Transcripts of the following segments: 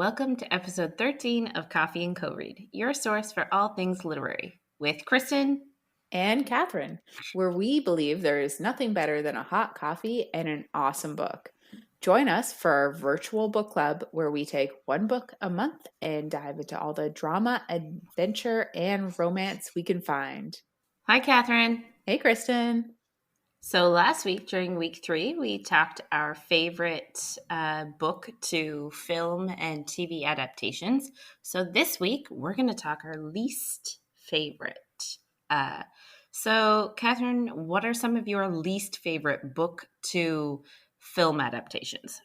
Welcome to episode 13 of Coffee and Co-Read, your source for all things literary, with Kristen and Catherine, where we believe there is nothing better than a hot coffee and an awesome book. Join us for our virtual book club where we take one book a month and dive into all the drama, adventure, and romance we can find. Hi, Catherine. Hey, Kristen. So last week, during week 3, we talked our favorite book to film and TV adaptations. So this week, we're going to talk our least favorite. So, Catherine, what are some of your least favorite book to film adaptations?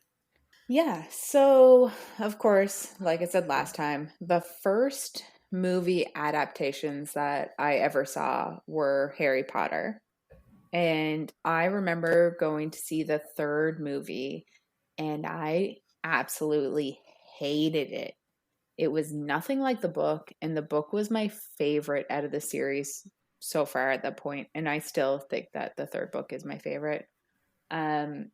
Yeah, so of course, like I said last time, the first movie adaptations that I ever saw were Harry Potter. And I remember going to see the third movie, and I absolutely hated it. It was nothing like the book, and the book was my favorite out of the series so far at that point, and I still think that the third book is my favorite. Um,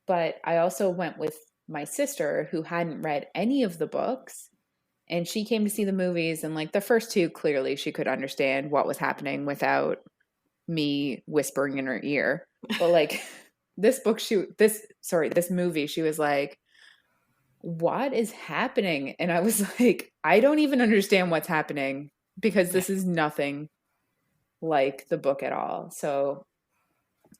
but I also went with my sister who hadn't read any of the books, and she came to see the movies, and like the first two, clearly she could understand what was happening without me whispering in her ear. But like this movie, she was like, what is happening? And I was like, I don't even understand what's happening because this is nothing like the book at all. So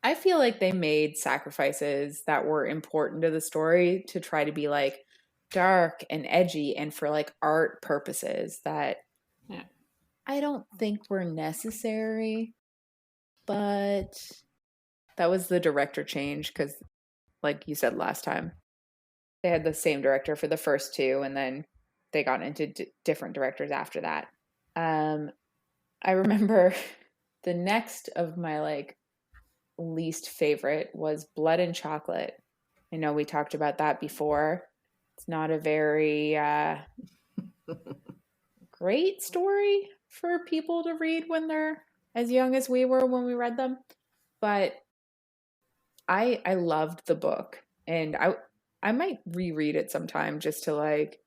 I feel like they made sacrifices that were important to the story to try to be like dark and edgy and for like art purposes that I don't think were necessary. But that was the director change because, like you said last time, they had the same director for the first two, and then they got into different directors after that. I remember the next of my like least favorite was Blood and Chocolate. I know we talked about that before. It's not a very great story for people to read when they're as young as we were when we read them. But I loved the book, and I might reread it sometime just to like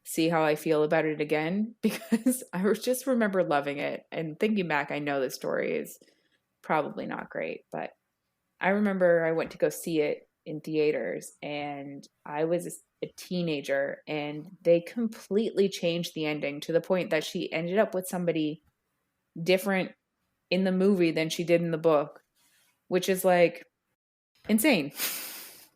see how I feel about it again because I just remember loving it, and thinking back, I know the story is probably not great, but I remember I went to go see it in theaters, and I was a teenager, and they completely changed the ending to the point that she ended up with somebody different in the movie than she did in the book, which is like insane.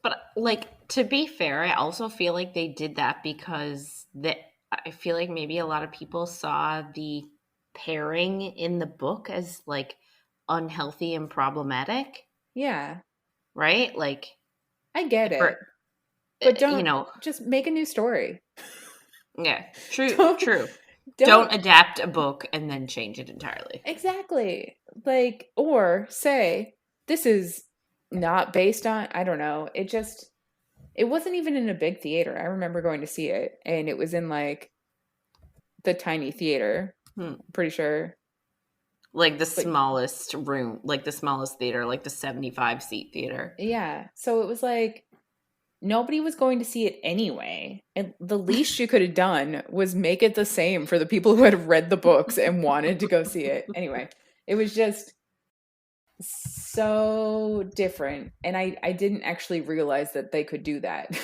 But like, to be fair, I also feel like they did that because I feel like maybe a lot of people saw the pairing in the book as like unhealthy and problematic, Yeah, right? Like, I get for it. But you don't know, just make a new story. yeah, true, Don't true. don't Don't adapt a book and then change it entirely. exactly. Like, or say this is not based on, I don't know. It wasn't even in a big theater. I remember going to see it, and it was in like the tiny theater. I'm pretty sure. Like the But smallest room, like the smallest theater, like the 75-seat theater. yeah, so it was like nobody was going to see it anyway. And the least you could have done was make it the same for the people who had read the books and wanted to go see it. Anyway, it was just so different. And I didn't actually realize that they could do that,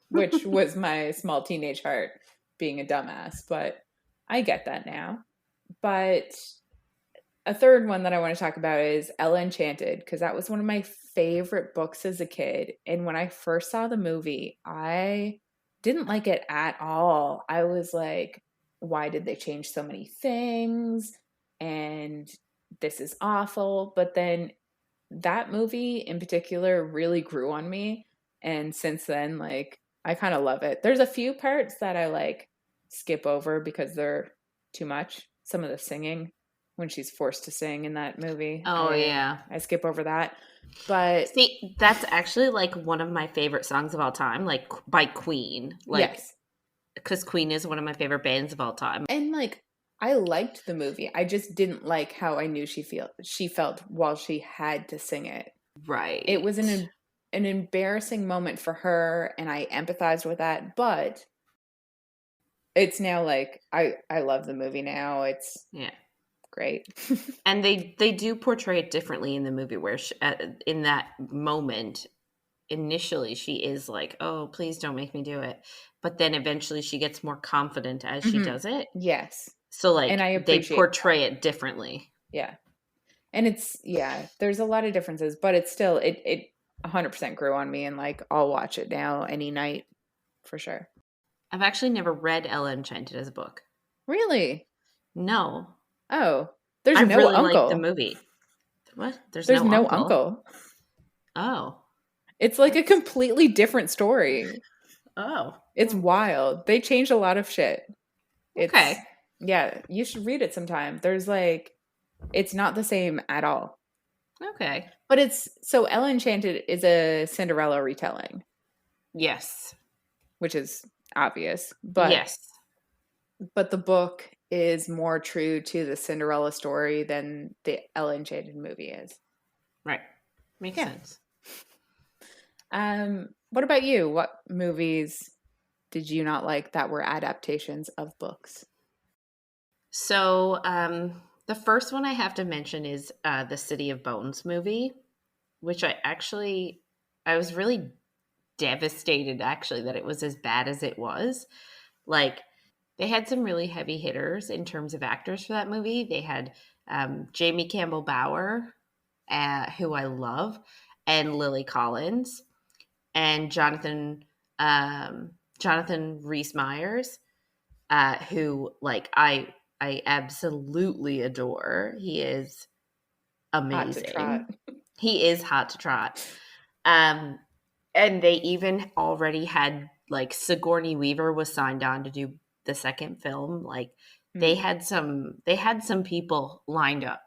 which was my small teenage heart being a dumbass. But I get that now. But a third one that I want to talk about is Ella Enchanted, because that was one of my favorite books as a kid. And when I first saw the movie, I didn't like it at all. I was like, why did they change so many things? And this is awful. But then that movie in particular really grew on me. And since then, like, I kind of love it. There's a few parts that I like skip over because they're too much. Some of the singing when she's forced to sing in that movie, Oh yeah. I skip over that. But See, that's actually like one of my favorite songs of all time, like by Queen. Like, yes. because Queen is one of my favorite bands of all time. And like I liked the movie. I just didn't like how I knew she felt while she had to sing it. It Right. was an embarrassing moment for her, and I empathized with that, but it's now like I love the movie now. It's Yeah. great. And they do portray it differently in the movie where in that moment initially she is like, "Oh, please don't make me do it." But then eventually she gets more confident as she Hmm. does it. Yes. So And like I they appreciate that. portray it differently. Yeah. And it's yeah, there's a lot of differences, but it's still it 100% grew on me and like I'll watch it now any night for sure. I've actually never read Ella Enchanted as a book. Really? No. Oh, there's I no really liked the uncle. movie. What? There's There's no no uncle? uncle. Oh. It's like a That's completely different story. oh. It's Hmm. wild. They changed a lot of shit. It's Okay. yeah, you should read it sometime. There's like it's not the same at all. Okay. But it's so Ella Enchanted is a Cinderella retelling, Yes. which is obvious. Yes. But the book is more true to the Cinderella story than the Ella Enchanted movie is. Right. Makes Yeah. sense. What about you? What movies did you not like that were adaptations of books? So, the first one I have to mention is the City of Bones movie, which I was really devastated actually that it was as bad as it was. Like, they had some really heavy hitters in terms of actors for that movie. They had Jamie Campbell Bower, who I love, and Lily Collins, and Jonathan Rhys Meyers, who like I absolutely adore. He is Hot to trot. amazing. He is hot to trot. Um, and they even already had like Sigourney Weaver was signed on to do the second film. Like Hmm. they had some people lined up,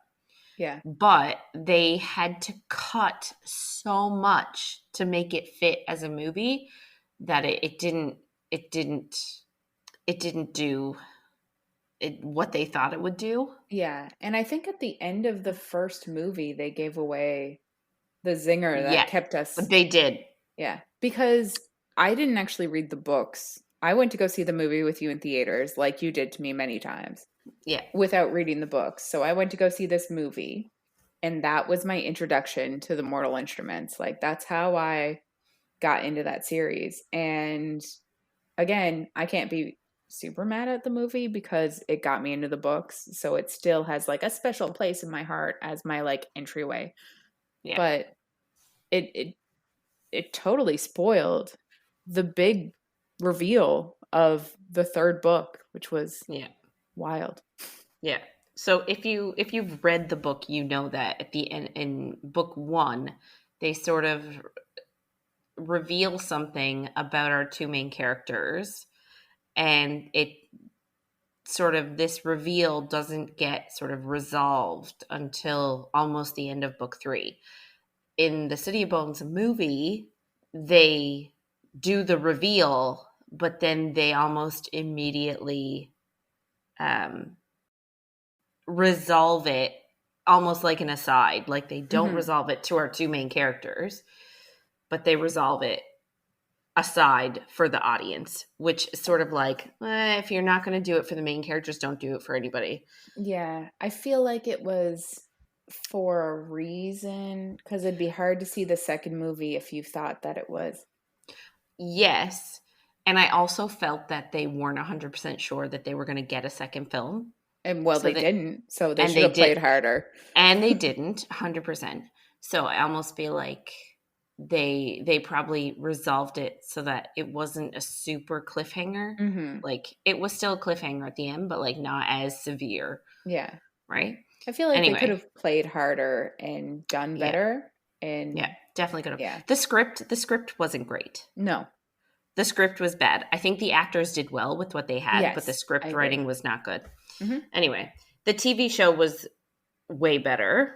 Yeah. but they had to cut so much to make it fit as a movie that it didn't it didn't do what they thought it would do. Yeah. And I think at the end of the first movie, they gave away the zinger that Yeah, kept us. they did. Yeah. Because I didn't actually read the books. I went to go see the movie with you in theaters, like you did to me many times, Yeah, without reading the books. So I went to go see this movie, and that was my introduction to the Mortal Instruments. Like, that's how I got into that series. And again, I can't be super mad at the movie because it got me into the books. So it still has like a special place in my heart as my like entryway. yeah, But it it totally spoiled the big reveal of the third book, which was yeah, wild. yeah. So if you've read the book, you know that at the end in book one, they sort of reveal something about our two main characters, and it sort of this reveal doesn't get sort of resolved until almost the end of book three. In the City of Bones movie, they do the reveal, but then they almost immediately um, resolve it almost like an aside. Like they don't Hmm. resolve it to our two main characters, but they resolve it aside for the audience, which is sort of like, if you're not going to do it for the main characters, don't do it for anybody. Yeah, I feel like it was for a reason because it'd be hard to see the second movie if you thought that it was. Yes. And I also felt that they weren't 100% sure that they were going to get a second film. And well, So they that, didn't, so they and should they have did, played harder. and they didn't 100%. So I almost feel like they probably resolved it so that it wasn't a super cliffhanger. Hmm. Like it was still a cliffhanger at the end, but like not as severe, Yeah. right? I feel like they could Anyway, have played harder and done yeah. better. Yeah, And definitely could have. yeah, The script wasn't great. no, The script was bad. I think the actors did well with what they had, but the yes, I script agree. writing was not good. Hmm. Anyway, the TV show was way better,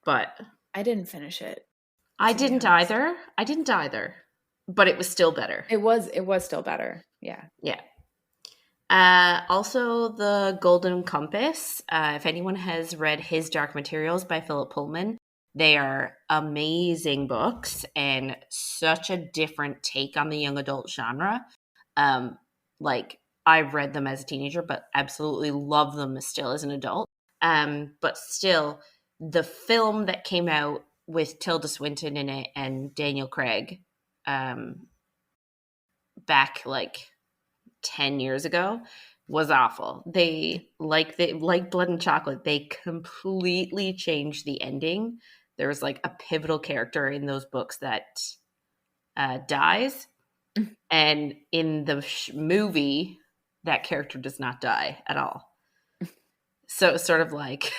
but I didn't finish it, I to be didn't honest. either. I didn't either, but it was still better. It was still better. Yeah. Yeah. Also, The Golden Compass. If anyone has read His Dark Materials by Philip Pullman, they are amazing books and such a different take on the young adult genre. Um, like I read them as a teenager, but absolutely love them still as an adult. But still, the film that came out with Tilda Swinton in it and Daniel Craig, um, back like 10 years ago, was awful. They like Blood and Chocolate. They completely changed the ending. There was like a pivotal character in those books that dies, and in the movie, that character does not die at all. So it's sort of like,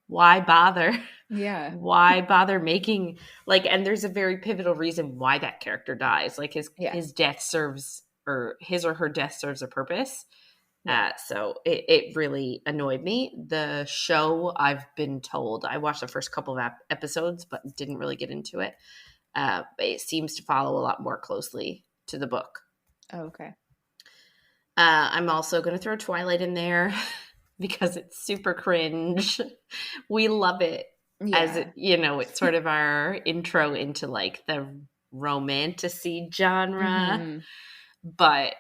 why bother? Yeah. Why bother making like? And there's a very pivotal reason why that character dies. Like Yeah. his death serves, or his or her death serves a purpose. Yeah. So it really annoyed me. The show, I've been told, I watched the first couple of episodes, but didn't really get into it. It seems to follow a lot more closely to the book. Oh, okay. I'm also going to throw Twilight in there because it's super cringe. We love it as Yeah. it's sort of our intro into like the romantasy genre. Mm-hmm. But,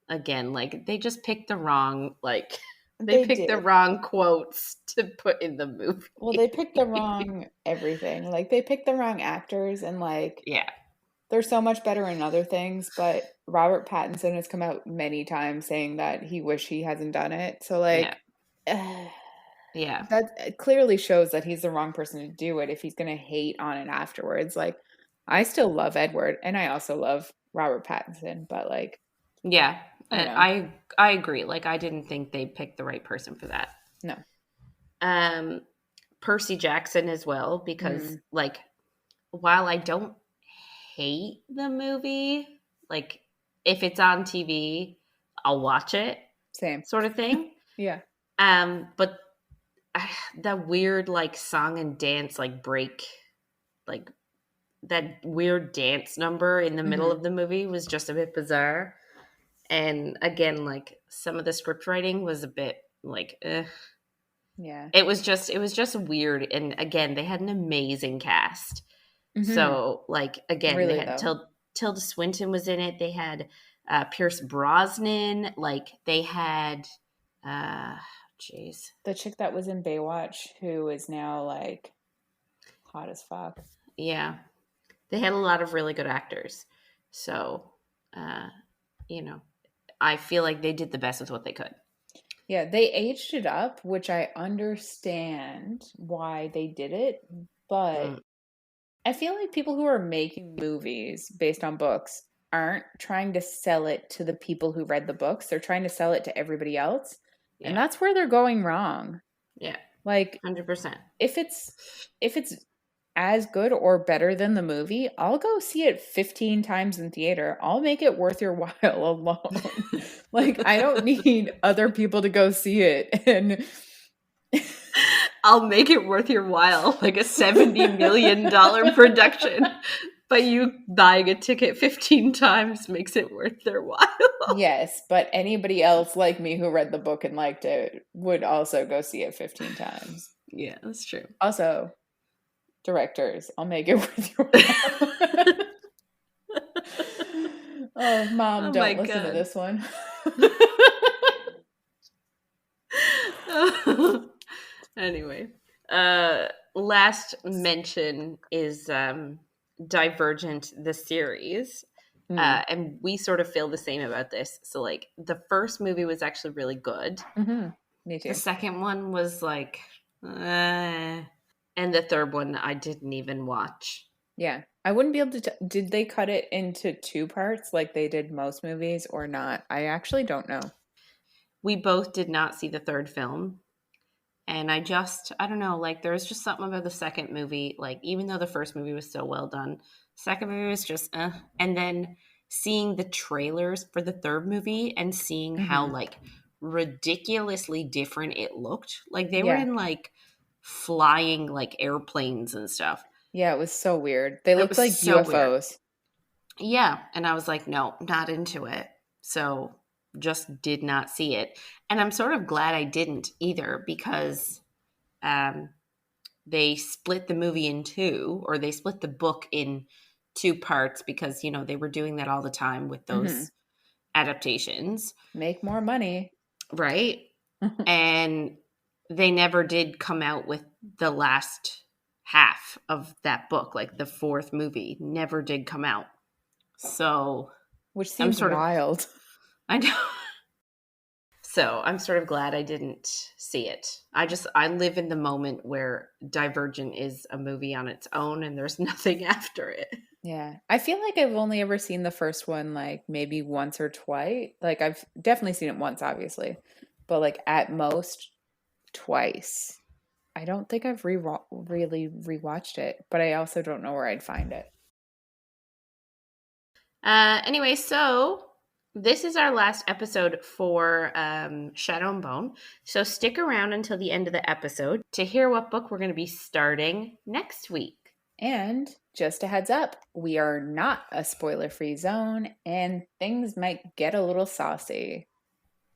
again, like they just picked the wrong, like they They picked the did. wrong quotes to put in the Well, they movie. picked the wrong everything. Like they picked the wrong actors and like Yeah. they're so much better in other things, but Robert Pattinson has come out many times saying that he wish he hasn't done it. So Yeah. like Yeah. that clearly shows that he's the wrong person to do it if he's going to hate on it afterwards. Like I still love Edward and I also love Robert Pattinson, but like Yeah. I don't know. I agree. Like I didn't think they picked the right person for that. No. Um Percy Jackson as well, because Mm, like while I don't hate the movie, like if it's on TV, I'll watch it, same. sort of thing. Yeah. But that weird like song and dance like break, like that weird dance number in the middle Hmm. of the movie was just a bit bizarre. And again, like some of the script writing was a bit like Yeah. it was just weird. And again, they had an amazing cast. Hmm. So like again, they Really had though. Tilda Swinton was in it. They had Pierce Brosnan. Like they had, uh, jeez, The chick that was in Baywatch who is now like hot as fuck. yeah, they had a lot of really good actors. So, uh, you know, I feel like they did the best with what they could. Yeah, they aged it up, which I understand why they did it, but Mm, I feel like people who are making movies based on books aren't trying to sell it to the people who read the books. They're trying to sell it to everybody else. And yeah, that's where they're going wrong. yeah, Like 100%. if it's as good or better than the movie, I'll go see it 15 times in theater. I'll make it worth your while alone. Like I don't need other people to go see it. And I'll make it worth your while, like a $70 million production. But you buying a ticket 15 times makes it worth their while. yes, but anybody else like me who read the book and liked it would also go see it 15 times. Yeah, that's true. Also, directors, I'll make it worth your while. Oh, mom, Oh my don't listen to god. this one. Anyway, last mention is Divergent, the series. Mm. And we sort of feel the same about this. So, like, the first movie was actually really good. Hmm. Me The too. second one was like, and the third one I didn't even watch. Yeah. I wouldn't be able to. Did they cut it into two parts like they did most movies or not? I actually don't know. We both did not see the third film. And I don't know, like, there was just something about the second movie. Like, even though the first movie was so well done, second movie was just, And then seeing the trailers for the third movie and seeing how, Hmm. like, ridiculously different it looked. Like, they were Yeah. in, like, flying, like, airplanes and stuff. Yeah, it was so weird. They It looked was like so weird. UFOs. Yeah. And I was like, no, not into it. So just did not see it. And I'm sort of glad I didn't either, because um, they split the movie in two, or they split the book in two parts, because, they were doing that all the time with Hmm. those adaptations, Make more money. right? And they never did come out with the last half of that book, like the fourth movie never did come out. So Which I'm seems sort of, wild. I know. So I'm sort of glad I didn't see it. I live in the moment where Divergent is a movie on its own and there's nothing after it. Yeah. I feel like I've only ever seen the first one like maybe once or twice. Like I've definitely seen it once, obviously, but like at most twice. I don't think I've really rewatched it, but I also don't know where I'd find it. Anyway, so this is our last episode for Shadow and Bone. So stick around until the end of the episode to hear what book we're going to be starting next week. And just a heads up, we are not a spoiler free zone and things might get a little saucy.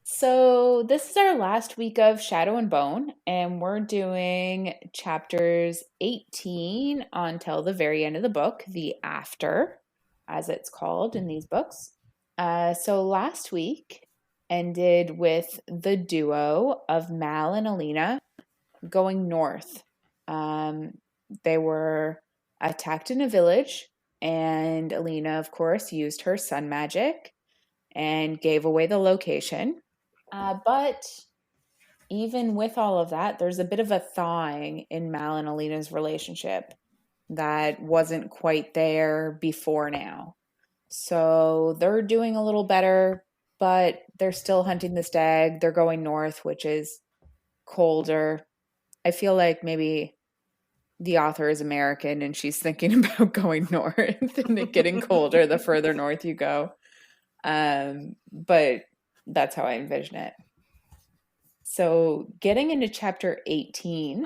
So, this is our last week of Shadow and Bone, and we're doing chapters 18 until the very end of the book, the after, as it's called in these books. So, last week ended with the duo of Mal and Alina going north. Um, they were attacked in a village, and Alina, of course, used her sun magic and gave away the location. But even with all of that, there's a bit of a thawing in Mal and Alina's relationship that wasn't quite there before now. So they're doing a little better, but they're still hunting the stag. They're going north, which is colder. I feel like maybe the author is American and she's thinking about going north and it getting colder the further north you go. But that's how I envision it. So, getting into chapter 18,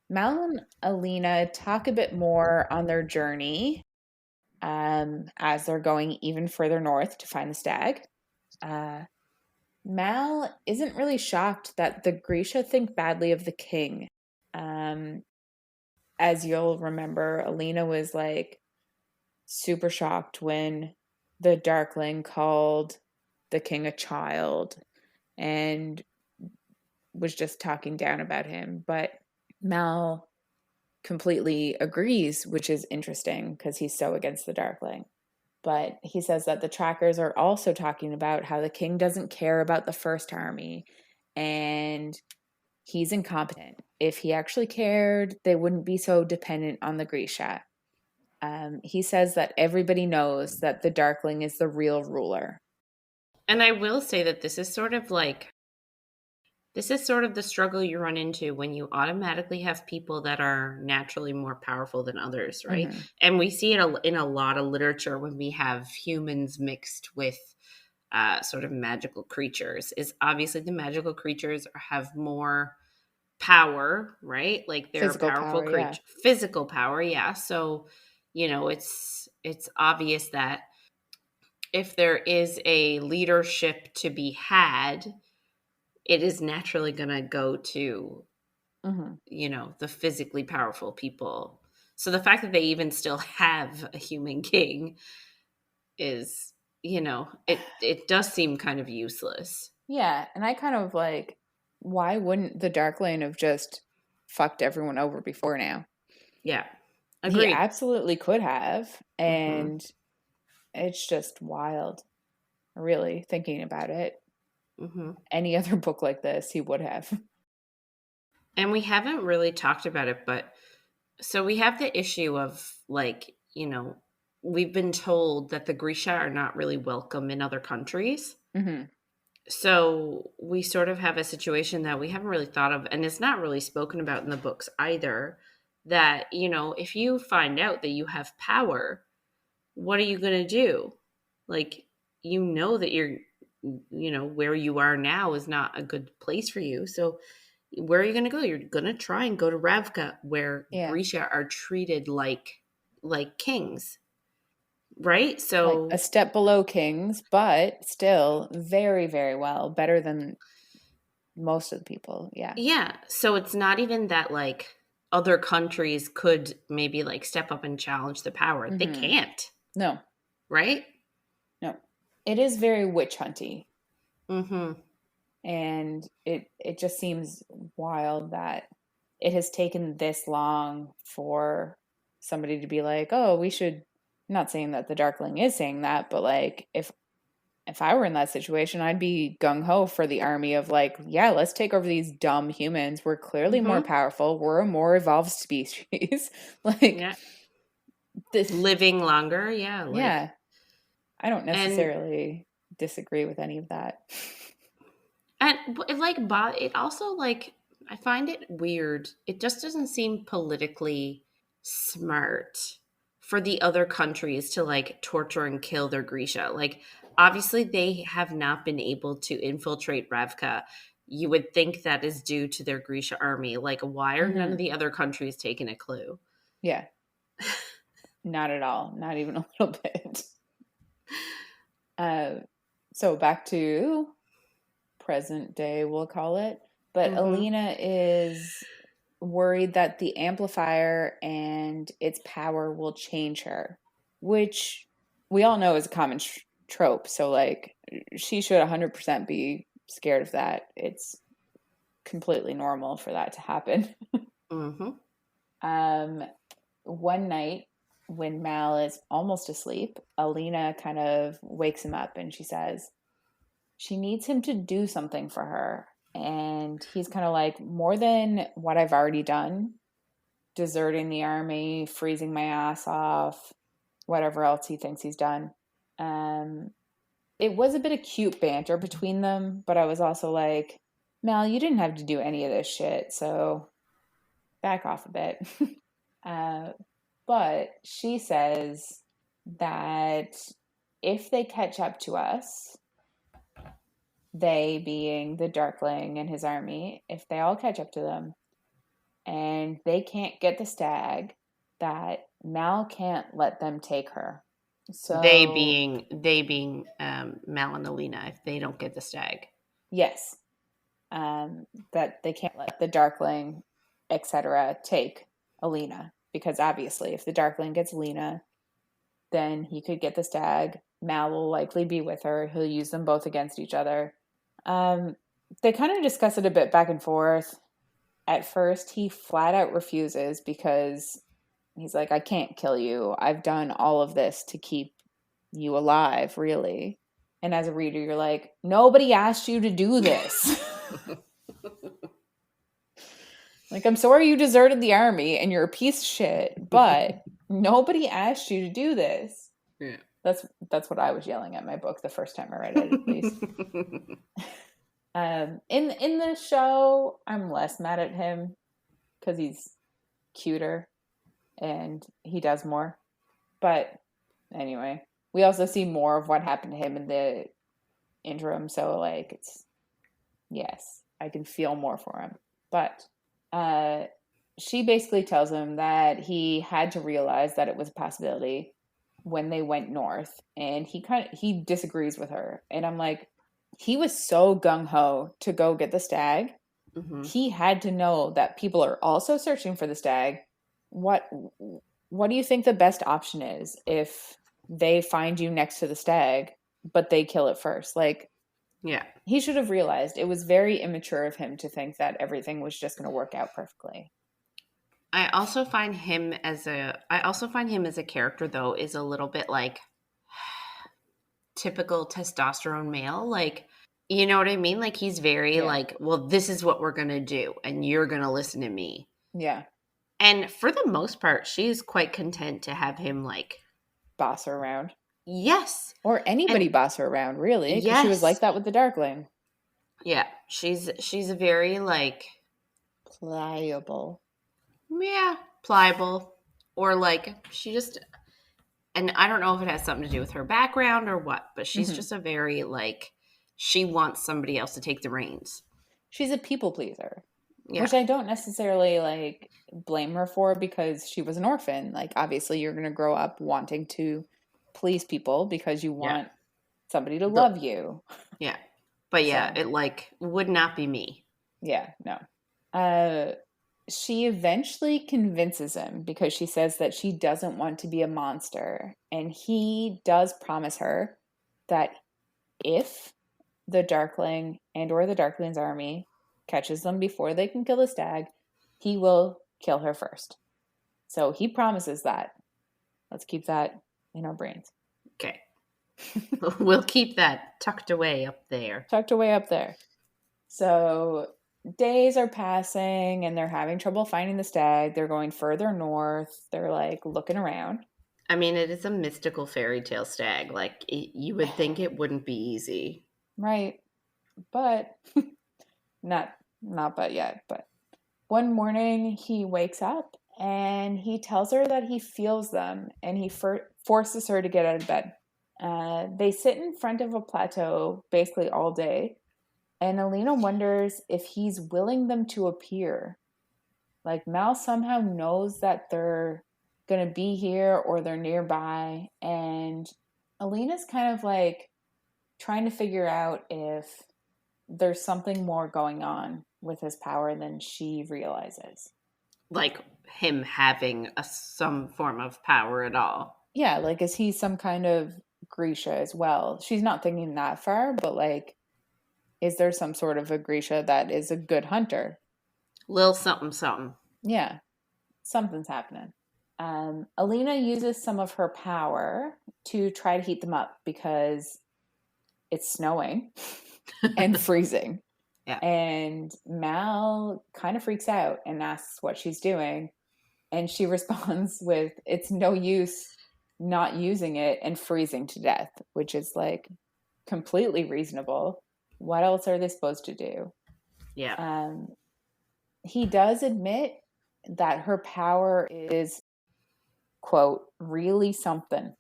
Mal and Alina talk a bit more on their journey as they're going even further north to find the stag. Uh, Mal isn't really shocked that the Grisha think badly of the king. Um, as you'll remember, Alina was like super shocked when the Darkling called the king a child and was just talking down about him. But Mal completely agrees, which is interesting because he's so against the Darkling. But he says that the trackers are also talking about how the king doesn't care about the first army and he's incompetent. If he actually cared, they wouldn't be so dependent on the Grisha. He says that everybody knows that the Darkling is the real ruler. And I will say that this is sort of the struggle you run into when you automatically have people that are naturally more powerful than others, right? Mm-hmm. And we see it in a lot of literature when we have humans mixed with sort of magical creatures. Is obviously the magical creatures have more power, right? Like they're a Physical powerful power, yeah. creature, physical power, yeah. So it's obvious that if there is a leadership to be had, it is naturally going to go to, Mm-hmm. the physically powerful people. So the fact that they even still have a human king is, it does seem kind of useless. Yeah, and I kind of like, why wouldn't the Darkling have just fucked everyone over before now? Yeah. He Agreed. absolutely could have, Hmm. and it's just wild, really, thinking about it. Hmm. Any other book like this, he would have. And we haven't really talked about it, but so we have the issue of like, we've been told that the Grisha are not really welcome in other countries. Mm-hmm. So we sort of have a situation that we haven't really thought of, and it's not really spoken about in the books either. That, if you find out that you have power, what are you going to do? Like, that where you are now is not a good place for you. So where are you going to go? You're going to try and go to Ravka, where Yeah, Grisha are treated like kings, right? like a So step below kings, but still very, very well, better than most of the people. Yeah. yeah, so it's not even that like other countries could maybe like step up and challenge the power. They Mm-hmm. can't, No, right? no. It is very witch hunty. Mm-hmm. And it just seems wild that it has taken this long for somebody to be like, oh, we should, not saying that the Darkling is saying that, but like if I were in that situation, I'd be gung ho for the army of like, yeah, let's take over these dumb humans. We're clearly more Mm-hmm. powerful. We're a more evolved species. Like Yeah. this, Living longer, yeah, like, yeah. I don't and necessarily disagree with any of that. it like it also like I find it weird. It just doesn't seem politically smart for the other countries to like torture and kill their Grisha. Like obviously they have not been able to infiltrate Ravka. You would think that is due to their Grisha army. Like why are none of Hmm. the other countries taking a clue? Yeah, not at all. Not even a little bit. Uh, so back to present day, we'll call it. But Mm-hmm. Alina is worried that the amplifier and its power will change her, which we all know is a common trope. So, like, she should 100% be scared of that. It's completely normal for that to happen. Mm-hmm. um, One night, when Mal is almost asleep, Alina kind of wakes him up and she says, she needs him to do something for her. And he's kind of like, more than what I've already done, deserting the army, freezing my ass off, whatever else he thinks he's done. Um, it was a bit of cute banter between them, but I was also like, Mel, you didn't have to do any of this shit, so back off a bit. uh, but she says that if they catch up to us, they being the Darkling and his army, if they all catch up to them and they can't get the stag, that Mal can't let them take her. So, They being Mal and Alina if they don't get the stag. yes, that they can't let the Darkling, etc., take Alina. Because obviously, if the Darkling gets Alina, then he could get the stag. Mal will likely be with her. He'll use them both against each other. Um, they kind of discuss it a bit back and forth. At first, he flat out refuses because he's like, I can't kill you. I've done all of this to keep you alive, really. And as a reader, you're like, nobody asked you to do this. Like, I'm sorry you deserted the army and you're a piece of shit, but nobody asked you to do this. Yeah. That's what I was yelling at my book the first time I read it, at least. In the show, I'm less mad at him because he's cuter and he does more. But anyway, we also see more of what happened to him in the interim, so like it's yes, I can feel more for him. But uh she basically tells him that he had to realize that it was a possibility when they went north, and he disagrees with her. And I'm like, he was so gung-ho to go get the stag. Mm-hmm. He had to know that people are also searching for the stag. What what do you think the best option is if they find you next to the stag, but they kill it first? Like, Yeah. he should have realized it was very immature of him to think that everything was just going to work out perfectly. I also find him as a character though is a little bit like typical testosterone male. Like, you know what I mean? Like he's very Yeah. like, well, this is what we're gonna do, and you're gonna listen to me. Yeah. And for the most part, she's quite content to have him like, Boss her around. yes. Or And anybody boss her around, really, because she was like yes. that with the Darkling. Yeah. She's a very like, Pliable. yeah, pliable. Or like she just, and I don't know if it has something to do with her background or what, but she's Hmm. just a very like, she wants somebody else to take the reins. She's a people pleaser, Yeah. which I don't necessarily like blame her for, because she was an orphan. Like, obviously, you're going to grow up wanting to please people because you Yeah. want somebody to The love you. yeah. But yeah, So, it like would not be me. yeah, no. Uh, she eventually convinces him because she says that she doesn't want to be a monster. And he does promise her that if the Darkling and or the Darkling's army catches them before they can kill the stag, he will kill her first. So he promises that. Let's keep that in our brains. Okay. We'll keep that tucked away up there. Tucked away up there. So days are passing and they're having trouble finding the stag. They're going further north. They're like looking around. I mean, it is a mystical fairy tale stag. Like, you would think it wouldn't be easy. Right. But not but yet. But one morning he wakes up and he tells her that he feels them and he forces her to get out of bed. They sit in front of a plateau basically all day. And Alina wonders if he's willing them to appear. Like Mal somehow knows that they're going to be here or they're nearby. And Alina's kind of like trying to figure out if there's something more going on with his power than she realizes. Like him having some form of power at all. Yeah, like is he some kind of Grisha as well? She's not thinking that far, but like, is there some sort of a Grisha that is a good hunter? Lil something something. Yeah, something's happening. Alina uses some of her power to try to heat them up because it's snowing and freezing. Yeah. And Mal kind of freaks out and asks what she's doing. And she responds with, it's no use not using it and freezing to death, which is like completely reasonable. What else are they supposed to do? Yeah. He does admit that her power is, quote, really something.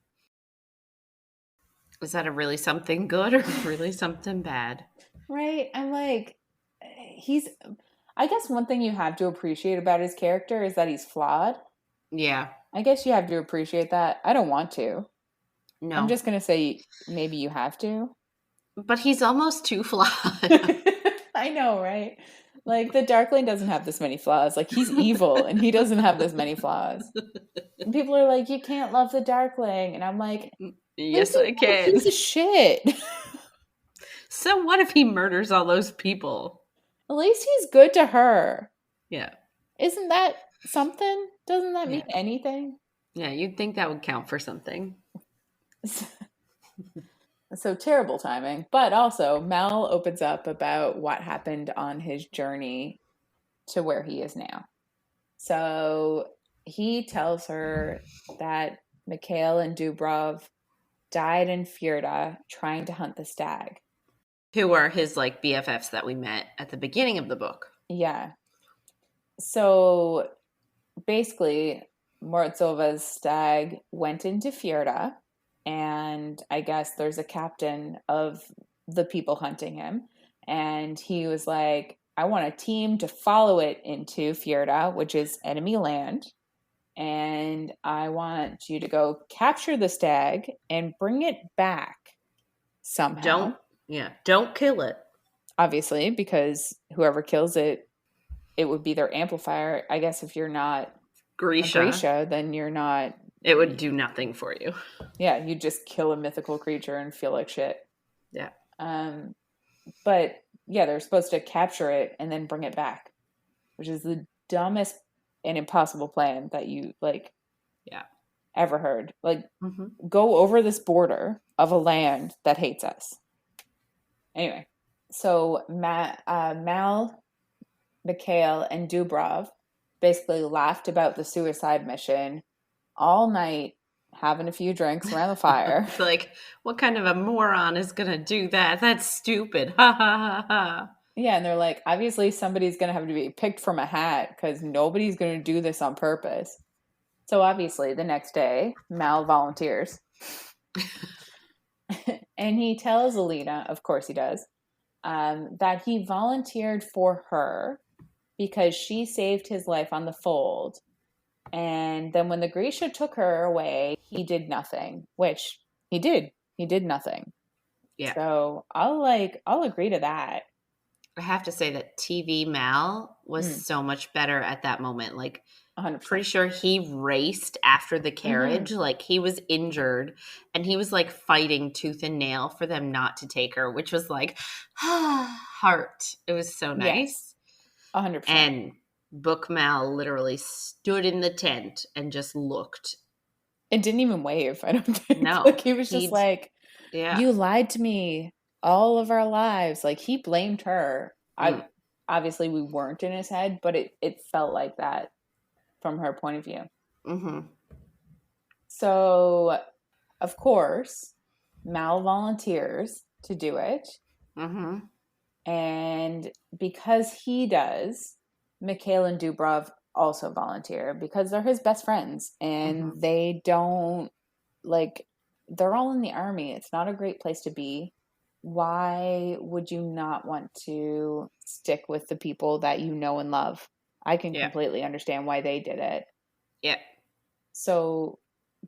Is that a really something good or really something bad? Right? I'm like, I guess one thing you have to appreciate about his character is that he's flawed. Yeah. I guess you have to appreciate that. I don't want to. No. I'm just going to say maybe you have to. But he's almost too flawed. I know, right? Like the Darkling doesn't have this many flaws. Like he's evil and he doesn't have this many flaws. And people are like, you can't love the Darkling. And I'm like, yes, I can. He's a shit. So what if he murders all those people? At least he's good to her. Yeah. Isn't that something? Doesn't that mean anything? Yeah, you'd think that would count for something. So terrible timing. But also, Mal opens up about what happened on his journey to where he is now. So he tells her that Mikhail and Dubrov died in Fjorda trying to hunt the stag. Who are his like BFFs that we met at the beginning of the book. Yeah. So basically, Morzova's stag went into Fjorda, and I guess there's a captain of the people hunting him, and he was like, I want a team to follow it into Fjorda, which is enemy land, and I want you to go capture the stag and bring it back somehow. Don't kill it. Obviously, because whoever kills it, it would be their amplifier. I guess if you're not Grisha, then you're not. It would do nothing for you. Yeah, you just kill a mythical creature and feel like shit. Yeah. But yeah, they're supposed to capture it and then bring it back, which is the dumbest and impossible plan that you ever heard. Like, go over this border of a land that hates us. Anyway, so Mal, Mikhail, and Dubrov basically laughed about the suicide mission all night, having a few drinks around the fire. Like, what kind of a moron is going to do that? That's stupid. Ha ha ha ha. Yeah, and they're like, obviously somebody's going to have to be picked from a hat because nobody's going to do this on purpose. So obviously the next day, Mal volunteers. And he tells Alina, of course he does, that he volunteered for her because she saved his life on the fold. And then when the Grisha took her away, he did nothing, which he did. He did nothing. Yeah. So I'll agree to that. I have to say that TV Mal was so much better at that moment. Like 100%. pretty sure he raced after the carriage. Hmm. Like he was injured and he was like fighting tooth and nail for them not to take her, which was like heart. It was so Yes, nice. 100%. And Book Mal literally stood in the tent and just looked. It didn't even wave, I don't think. No, Like, he was just he, like, yeah. you lied to me all of our lives. Like, he blamed her. Mm, I obviously we weren't in his head, but it felt like that from her point of view. mm-hmm, So, of course, Mal volunteers to do it. mm-hmm, And because he does, Mikhail and Dubrov also volunteer because they're his best friends mm-hmm. and they don't like they're all in the army. It's not a great place to be. Why would you not want to stick with the people that you know and love? I can Yeah, completely understand why they did it. yeah. So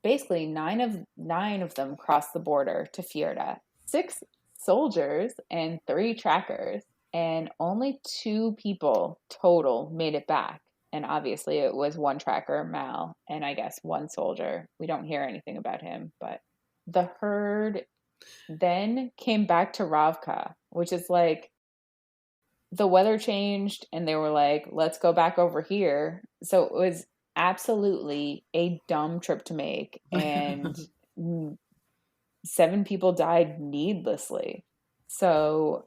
basically nine of them crossed the border to Fjerda. Six soldiers and three trackers, and only two people total made it back. And obviously it was one tracker, Mal, and I guess one soldier. We don't hear anything about him, but the herd then came back to Ravka, which is like the weather changed and they were like, let's go back over here. So it was absolutely a dumb trip to make. And seven people died needlessly. So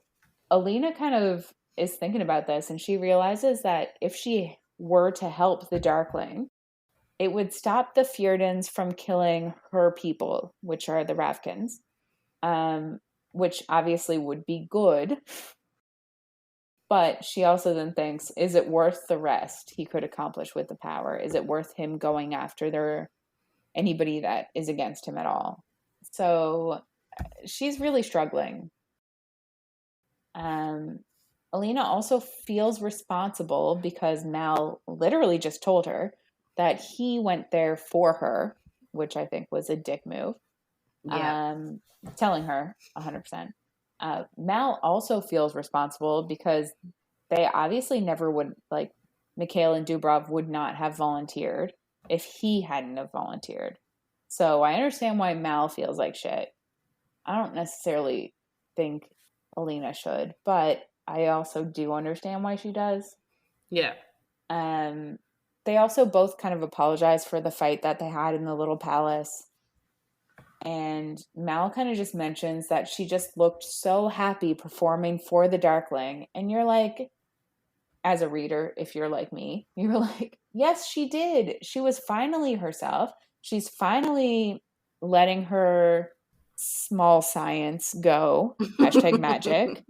Alina kind of is thinking about this and she realizes that if she were to help the Darkling, it would stop the Fjordans from killing her people, which are the Ravkins, um, which obviously would be good. But she also then thinks, is it worth the rest he could accomplish with the power? Is it worth him going after anybody that is against him at all? So she's really struggling. Um, Alina also feels responsible because Mal literally just told her that he went there for her, which I think was a dick move. Yeah. Um, Telling her 100%. Mal also feels responsible because they obviously never would, like, Mikhail and Dubrov would not have volunteered if he hadn't have volunteered. So I understand why Mal feels like shit. I don't necessarily think Alina should, but I also do understand why she does. Yeah. Um, they also both kind of apologize for the fight that they had in the little palace. And Mal kind of just mentions that she just looked so happy performing for the Darkling. And you're like, as a reader, if you're like me, you're like, yes, she did. She was finally herself. She's finally letting her small science go. Hashtag magic.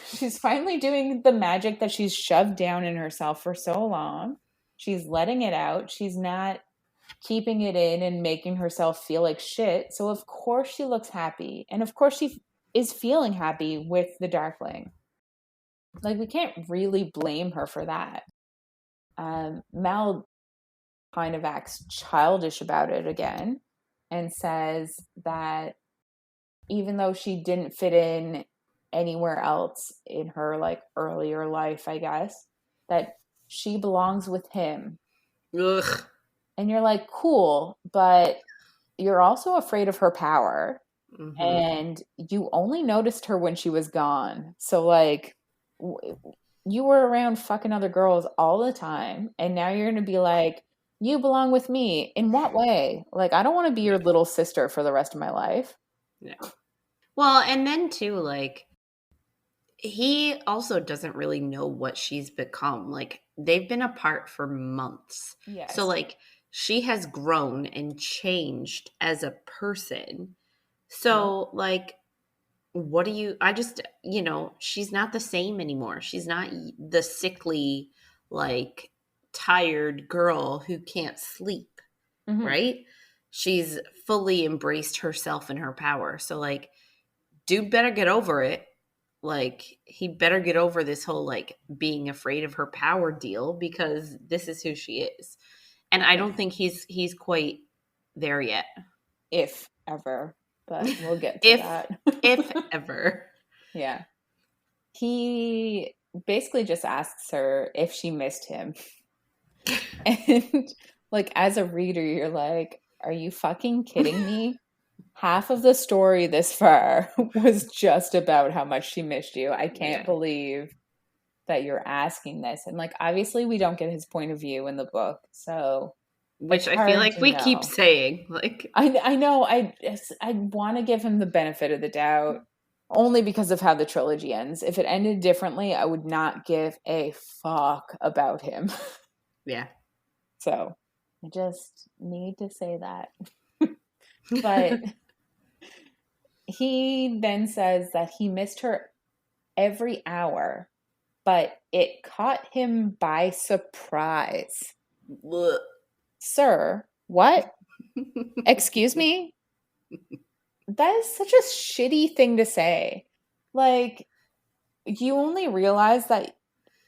She's finally doing the magic that she's shoved down in herself for so long. She's letting it out. She's not keeping it in and making herself feel like shit. So, of course, she looks happy. And of course, she is feeling happy with the Darkling. Like, we can't really blame her for that. Mal kind of acts childish about it again and says that even though she didn't fit in anywhere else in her like earlier life, I guess, that she belongs with him. Ugh. And you're like, cool, but you're also afraid of her power. Mm-hmm. And you only noticed her when she was gone. So, like, you were around fucking other girls all the time. And now you're going to be like, you belong with me. In what way? Like, I don't want to be your little sister for the rest of my life. Yeah. Well, and then too, like, he also doesn't really know what she's become. Like, they've been apart for months. So, Yes. like, she has grown and changed as a person. Yep. So, like, what do you, I just, she's not the same anymore. She's not the sickly, like, tired girl who can't sleep, Hmm. right? She's fully embraced herself and her power. So, like, dude better get over it. Like, he better get over this whole, like, being afraid of her power deal because this is who she is. And I don't think he's quite there yet. If ever, but we'll get to if that. if ever. Yeah. He basically just asks her if she missed him. And like as a reader, you're like, are you fucking kidding me? Half of the story this far was just about how much she missed you. I can't Yeah. believe that you're asking this. And like obviously we don't get his point of view in the book, so it's Which I feel hard like to we keep know. saying. Like, I know I want to give him the benefit of the doubt only because of how the trilogy ends. If it ended differently, I would not give a fuck about him. yeah. So I just need to say that. But he then says that he missed her every hour, but it caught him by surprise. Sir, what? Excuse me? That is such a shitty thing to say. Like, you only realize that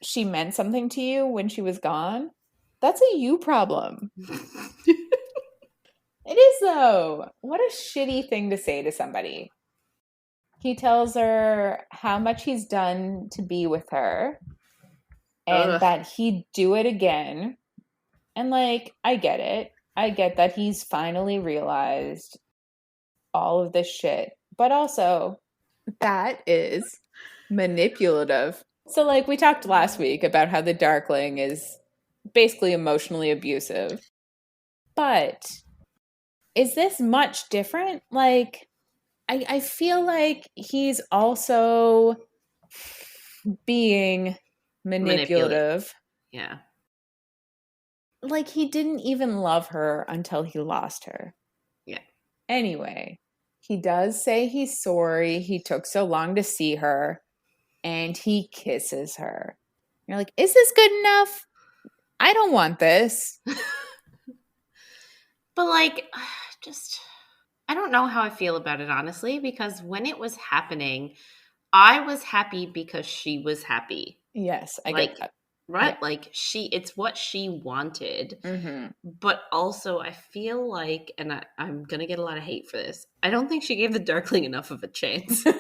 she meant something to you when she was gone? That's a you problem. It is, though. What a shitty thing to say to somebody. He tells her how much he's done to be with her and Ugh. that he'd do it again. And, like, I get it. I get that he's finally realized all of this shit. But also, that is manipulative. So, like, we talked last week about how the Darkling is basically emotionally abusive. But is this much different? Like, I feel like he's also being Manipulate. manipulative. Yeah. Like, he didn't even love her until he lost her. Yeah. Anyway, he does say he's sorry he took so long to see her, and he kisses her. You're like, is this good enough? I don't want this. But like, just, I don't know how I feel about it, honestly, because when it was happening, I was happy because she was happy. Yes, I get Like, that. Yeah. right? Like, it's what she wanted. Mm-hmm. But also, I feel like, and I'm going to get a lot of hate for this, I don't think she gave the Darkling enough of a chance. Well,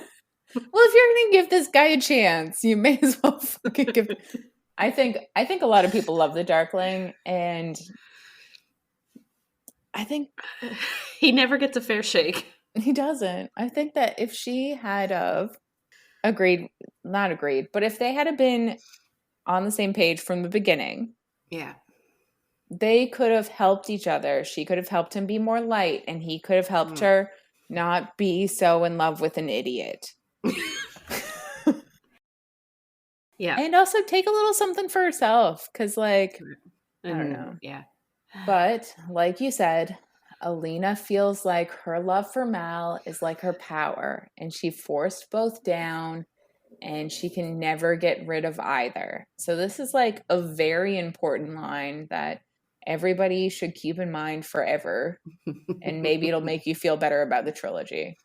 if you're gonna give this guy a chance, you may as well fucking give. I think a lot of people love the Darkling, and I think He never gets a fair shake. he doesn't. I think that if she had of agreed, not agreed, but if they had been on the same page from the beginning, Yeah. they could have helped each other. She could have helped him be more light, and he could have helped Mm. her not be so in love with an idiot. Yeah. And also take a little something for herself, because, like, I don't And know. yeah. But like you said, Alina feels like her love for Mal is like her power, and she forced both down, and she can never get rid of either. So, this is like a very important line that everybody should keep in mind forever, and maybe it'll make you feel better about the trilogy.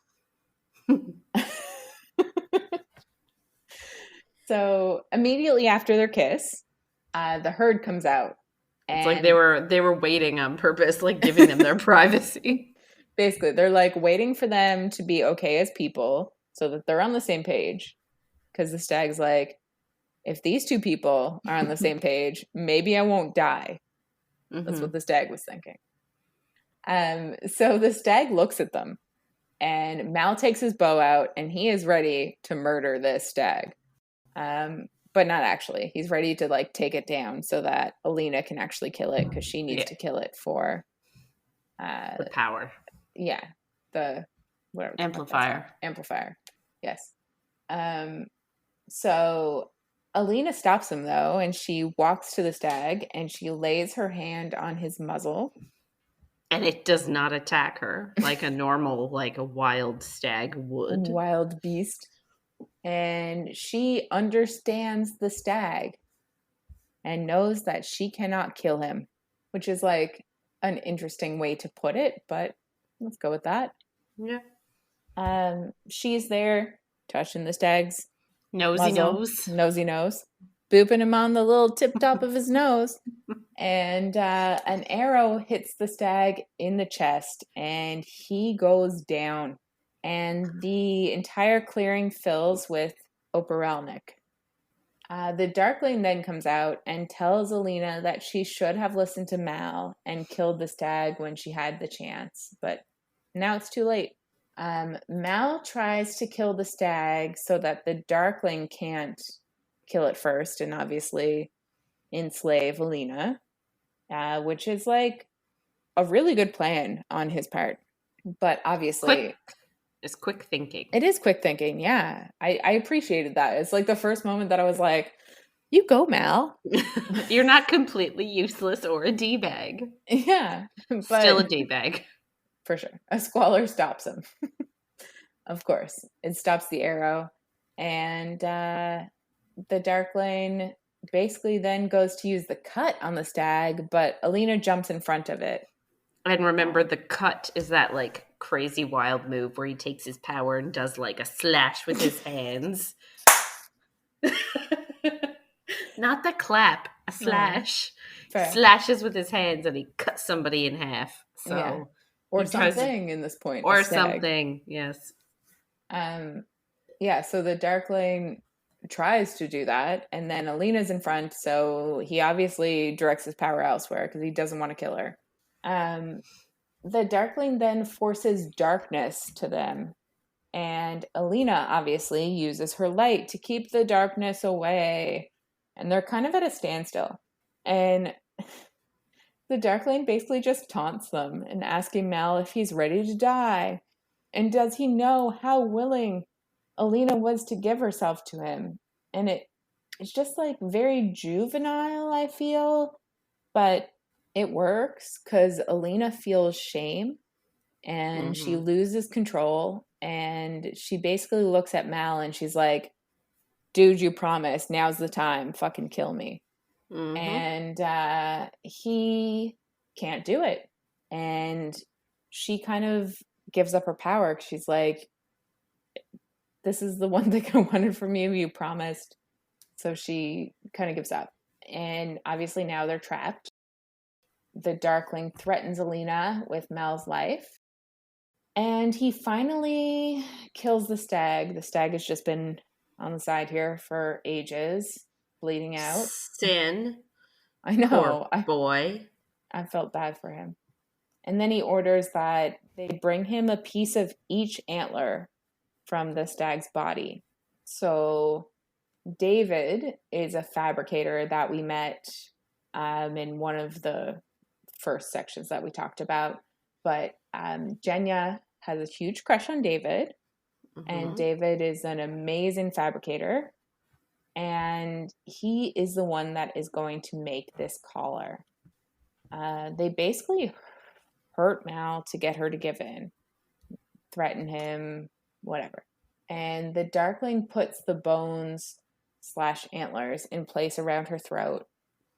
So, immediately after their kiss, the herd comes out, It's like they and were waiting on purpose, like giving them their privacy. basically they're like waiting for them to be okay as people so that they're on the same page, because the stag's like, if these two people are on the same page, maybe I won't die. That's what Mm-hmm. the stag was thinking. So the stag looks at them, and Mal takes his bow out, and he is ready to murder this stag. But not actually. He's ready to like take it down so that Alina can actually kill it, because she needs Yeah. to kill it for The power. yeah, the whatever the fuck that's called. Amplifier. Amplifier. Yes. So Alina stops him though, and she walks to the stag, and she lays her hand on his muzzle. And it does not attack her like a normal, like a wild stag would. Wild beast. And she understands the stag and knows that she cannot kill him, which is like an interesting way to put it, but let's go with that. Yeah. She's there touching the stag's Nosy muzzle, nose. nosy nose, booping him on the little tip top of his nose. And an arrow hits the stag in the chest, and he goes down. And the entire clearing fills with Operelnik. The Darkling then comes out and tells Alina that she should have listened to Mal and killed the stag when she had the chance, but now it's too late. Mal tries to kill the stag so that the Darkling can't kill it first and obviously enslave Alina, which is like a really good plan on his part. But obviously, Quick is quick thinking. it is quick thinking. Yeah, I appreciated that. It's like the first moment that I was like, you go, Mal. You're not completely useless or a D-bag. Yeah, Still a but D-bag. for sure, a squalor stops him. Of course, it stops the arrow, and the Darkling basically then goes to use the cut on the stag, but Alina jumps in front of it. And remember, the cut is that like crazy wild move where he takes his power and does like a slash with his hands. Not the clap, a Oh, slash. He fair. slashes with his hands and he cuts somebody in half. Yeah. So Or he tries to, something in this point, a or stag. something, yes. Um, yeah, so the Darkling tries to do that, and then Alina's in front, so he obviously directs his power elsewhere because he doesn't want to kill her. Um, the Darkling then forces darkness to them, and Alina obviously uses her light to keep the darkness away, and they're kind of at a standstill. And the Darkling basically just taunts them and asking Mal if he's ready to die. And does he know how willing Alina was to give herself to him? And it's just like very juvenile, I feel, but it works because Alina feels shame and she Mm-hmm. loses control. And she basically looks at Mal and she's like, dude, you promised. Now's the time. Fucking kill me. Mm-hmm. And he can't do it. And she kind of gives up her power. She's like, this is the one thing I wanted from you. You promised. So she kind of gives up. And obviously now they're trapped. The Darkling threatens Alina with Mal's life. And he finally kills the stag. The stag has just been on the side here for ages, bleeding out. Sin. I Poor know. boy. I felt bad for him. And then he orders that they bring him a piece of each antler from the stag's body. So David is a fabricator that we met in one of the first sections that we talked about. But Jenya has a huge crush on David, and Mm-hmm. David is an amazing fabricator. And he is the one that is going to make this collar. They basically hurt Mal to get her to give in, threaten him, whatever. And the Darkling puts the bones slash antlers in place around her throat,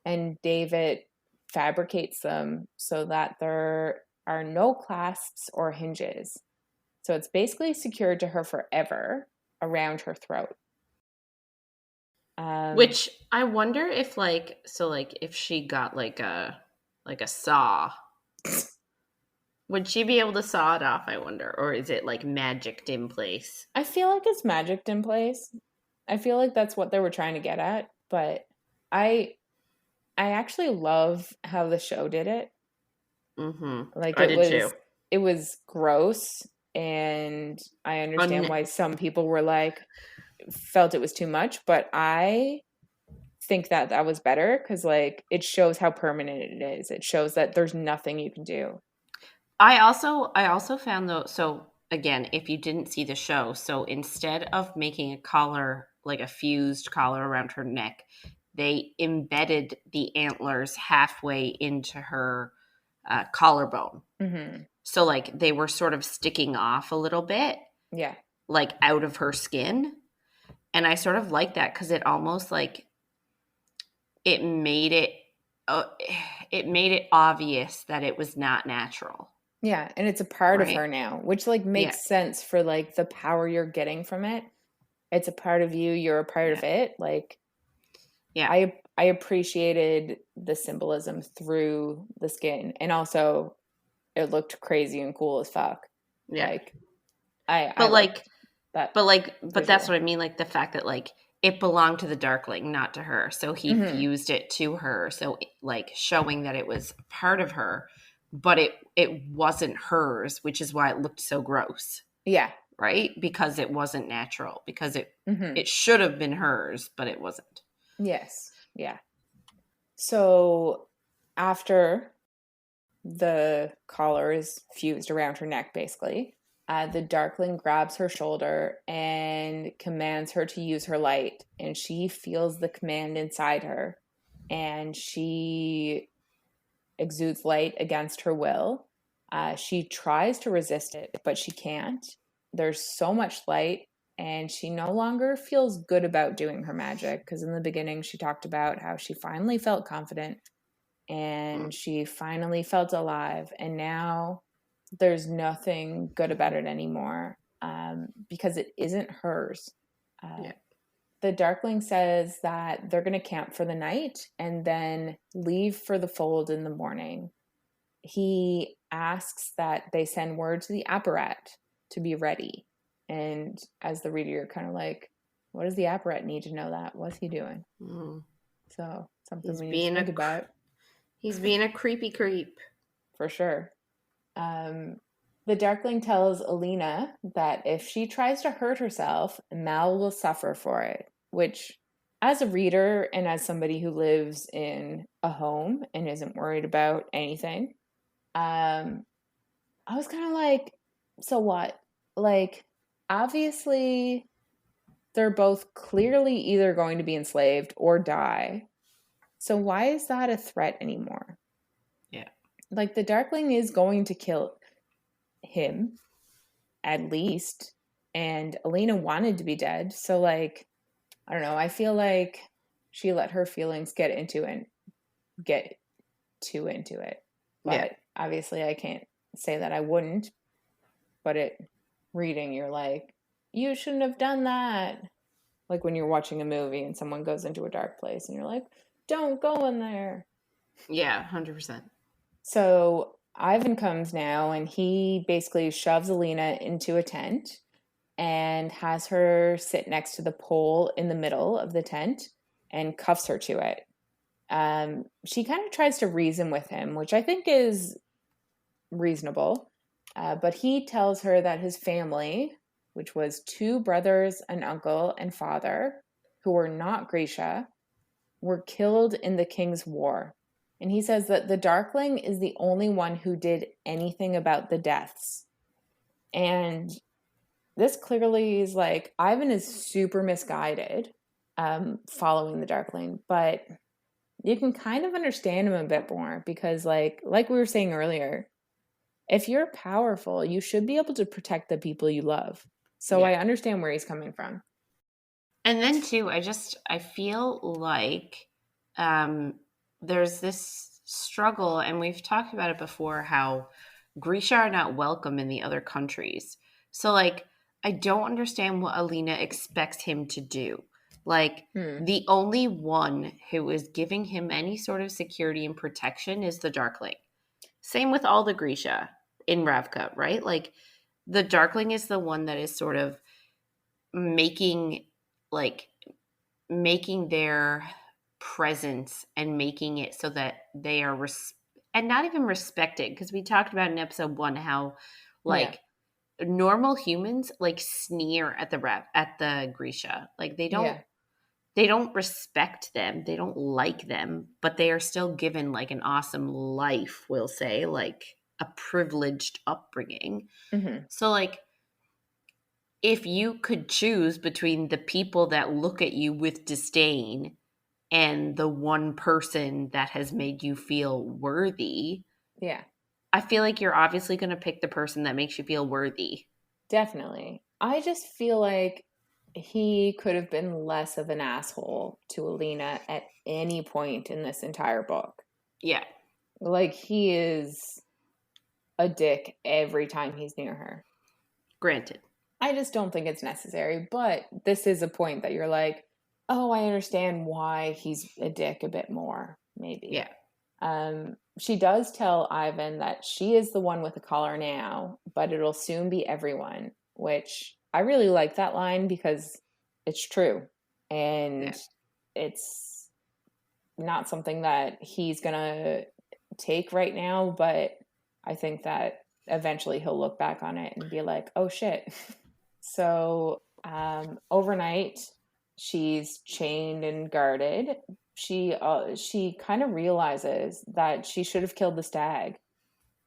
and David fabricates them so that there are no clasps or hinges. So it's basically secured to her forever around her throat. Um, Which I wonder if like so like if she got like a saw, would she be able to saw it off, I wonder? Or is it like magicked in place? I feel like it's magicked in place. I feel like that's what they were trying to get at, but I I actually love how the show did it. Mm-hmm. Like I did too. it was gross, and I understand Un- why some people were like felt it was too much, but I think that that was better cuz like it shows how permanent it is. It shows that there's nothing you can do. I also found though, so again, if you didn't see the show, so instead of making a collar, like a fused collar around her neck, they embedded the antlers halfway into her collarbone. Mhm. So like they were sort of sticking off a little bit, Yeah. like out of her skin. And I sort of like that because it almost like it made it uh, it made it obvious that it was not natural, Yeah, and it's a part of right? her now, which like Yeah, makes sense for like the power you're getting from it. It's a part of you, you're a part yeah, of it. Like yeah, I appreciated the symbolism through the skin, and also it looked crazy and cool as fuck. yeah. Like I But liked like, that but like, but that's visual. what I mean. Like the fact that like it belonged to the Darkling, not to her. So he Hmm. fused it to her. So like showing that it was part of her, but it wasn't hers, which is why it looked so gross, Yeah. right? Because it wasn't natural. Because Hmm. it should have been hers, but it wasn't. Yes. Yeah. So after the collar is fused around her neck, basically, the Darkling grabs her shoulder and commands her to use her light. And she feels the command inside her. And she exudes light against her will. She tries to resist it, but she can't. There's so much light, and she no longer feels good about doing her magic because in the beginning she talked about how she finally felt confident and she finally felt alive, and now there's nothing good about it anymore because it isn't hers. Uh, Yeah. the Darkling says that they're going to camp for the night and then leave for the fold in the morning. He asks that they send word to the apparat to be ready. And as the reader, you're kind of like, what does the apparat need to know that? What's he doing? Mm. So, something He's we need to being think about he's being a creepy creep. for sure. Um, the Darkling tells Alina that if she tries to hurt herself, Mal will suffer for it, which, as a reader and as somebody who lives in a home and isn't worried about anything, um, I was kind of like, so what? Like, obviously, they're both clearly either going to be enslaved or die. So, why is that a threat anymore? Yeah. Like, the Darkling is going to kill him at least. And Alina wanted to be dead. So, like, I don't know. I feel like she let her feelings get too into it. Yeah. But obviously, I can't say that I wouldn't. But reading, you're like, you shouldn't have done that. Like when you're watching a movie and someone goes into a dark place and you're like, don't go in there. Yeah, 100%. So Ivan comes now and he basically shoves Alina into a tent and has her sit next to the pole in the middle of the tent and cuffs her to it. She kind of tries to reason with him, which I think is reasonable. But he tells her that his family, which was two brothers, an uncle, and father, who were not Grisha, were killed in the King's War. And he says that the Darkling is the only one who did anything about the deaths. And this clearly is like Ivan is super misguided following the Darkling, but you can kind of understand him a bit more because like we were saying earlier, if you're powerful, you should be able to protect the people you love. So Yeah. I understand where he's coming from. And then too, I feel like um, there's this struggle, and we've talked about it before, how Grisha are not welcome in the other countries. So like, I don't understand what Alina expects him to do. Like, Hmm. the only one who is giving him any sort of security and protection is the Darkling. Same with all the Grisha in Ravka, right? Like, the Darkling is the one that is sort of making like making their presence and making it so that they are and not even respected, because we talked about in episode 1 how Yeah. like normal humans like sneer at the Grisha. Like Yeah. they don't respect them, they don't like them, but they are still given like an awesome life, we'll say, like a privileged upbringing. Hmm. So like, if you could choose between the people that look at you with disdain and the one person that has made you feel worthy, Yeah. I feel like you're obviously going to pick the person that makes you feel worthy. Definitely. I just feel like he could have been less of an asshole to Alina at any point in this entire book. Yeah, Like, he is a dick every time he's near her. granted. I just don't think it's necessary, but this is a point that you're like, oh, I understand why he's a dick a bit more, maybe. Yeah. She does tell Ivan that she is the one with the collar now, but it'll soon be everyone, which I really like that line because it's true. and Yeah. it's not something that he's gonna take right now, but I think that eventually he'll look back on it and be like, oh shit. So overnight, she's chained and guarded. She kind of realizes that she should have killed the stag.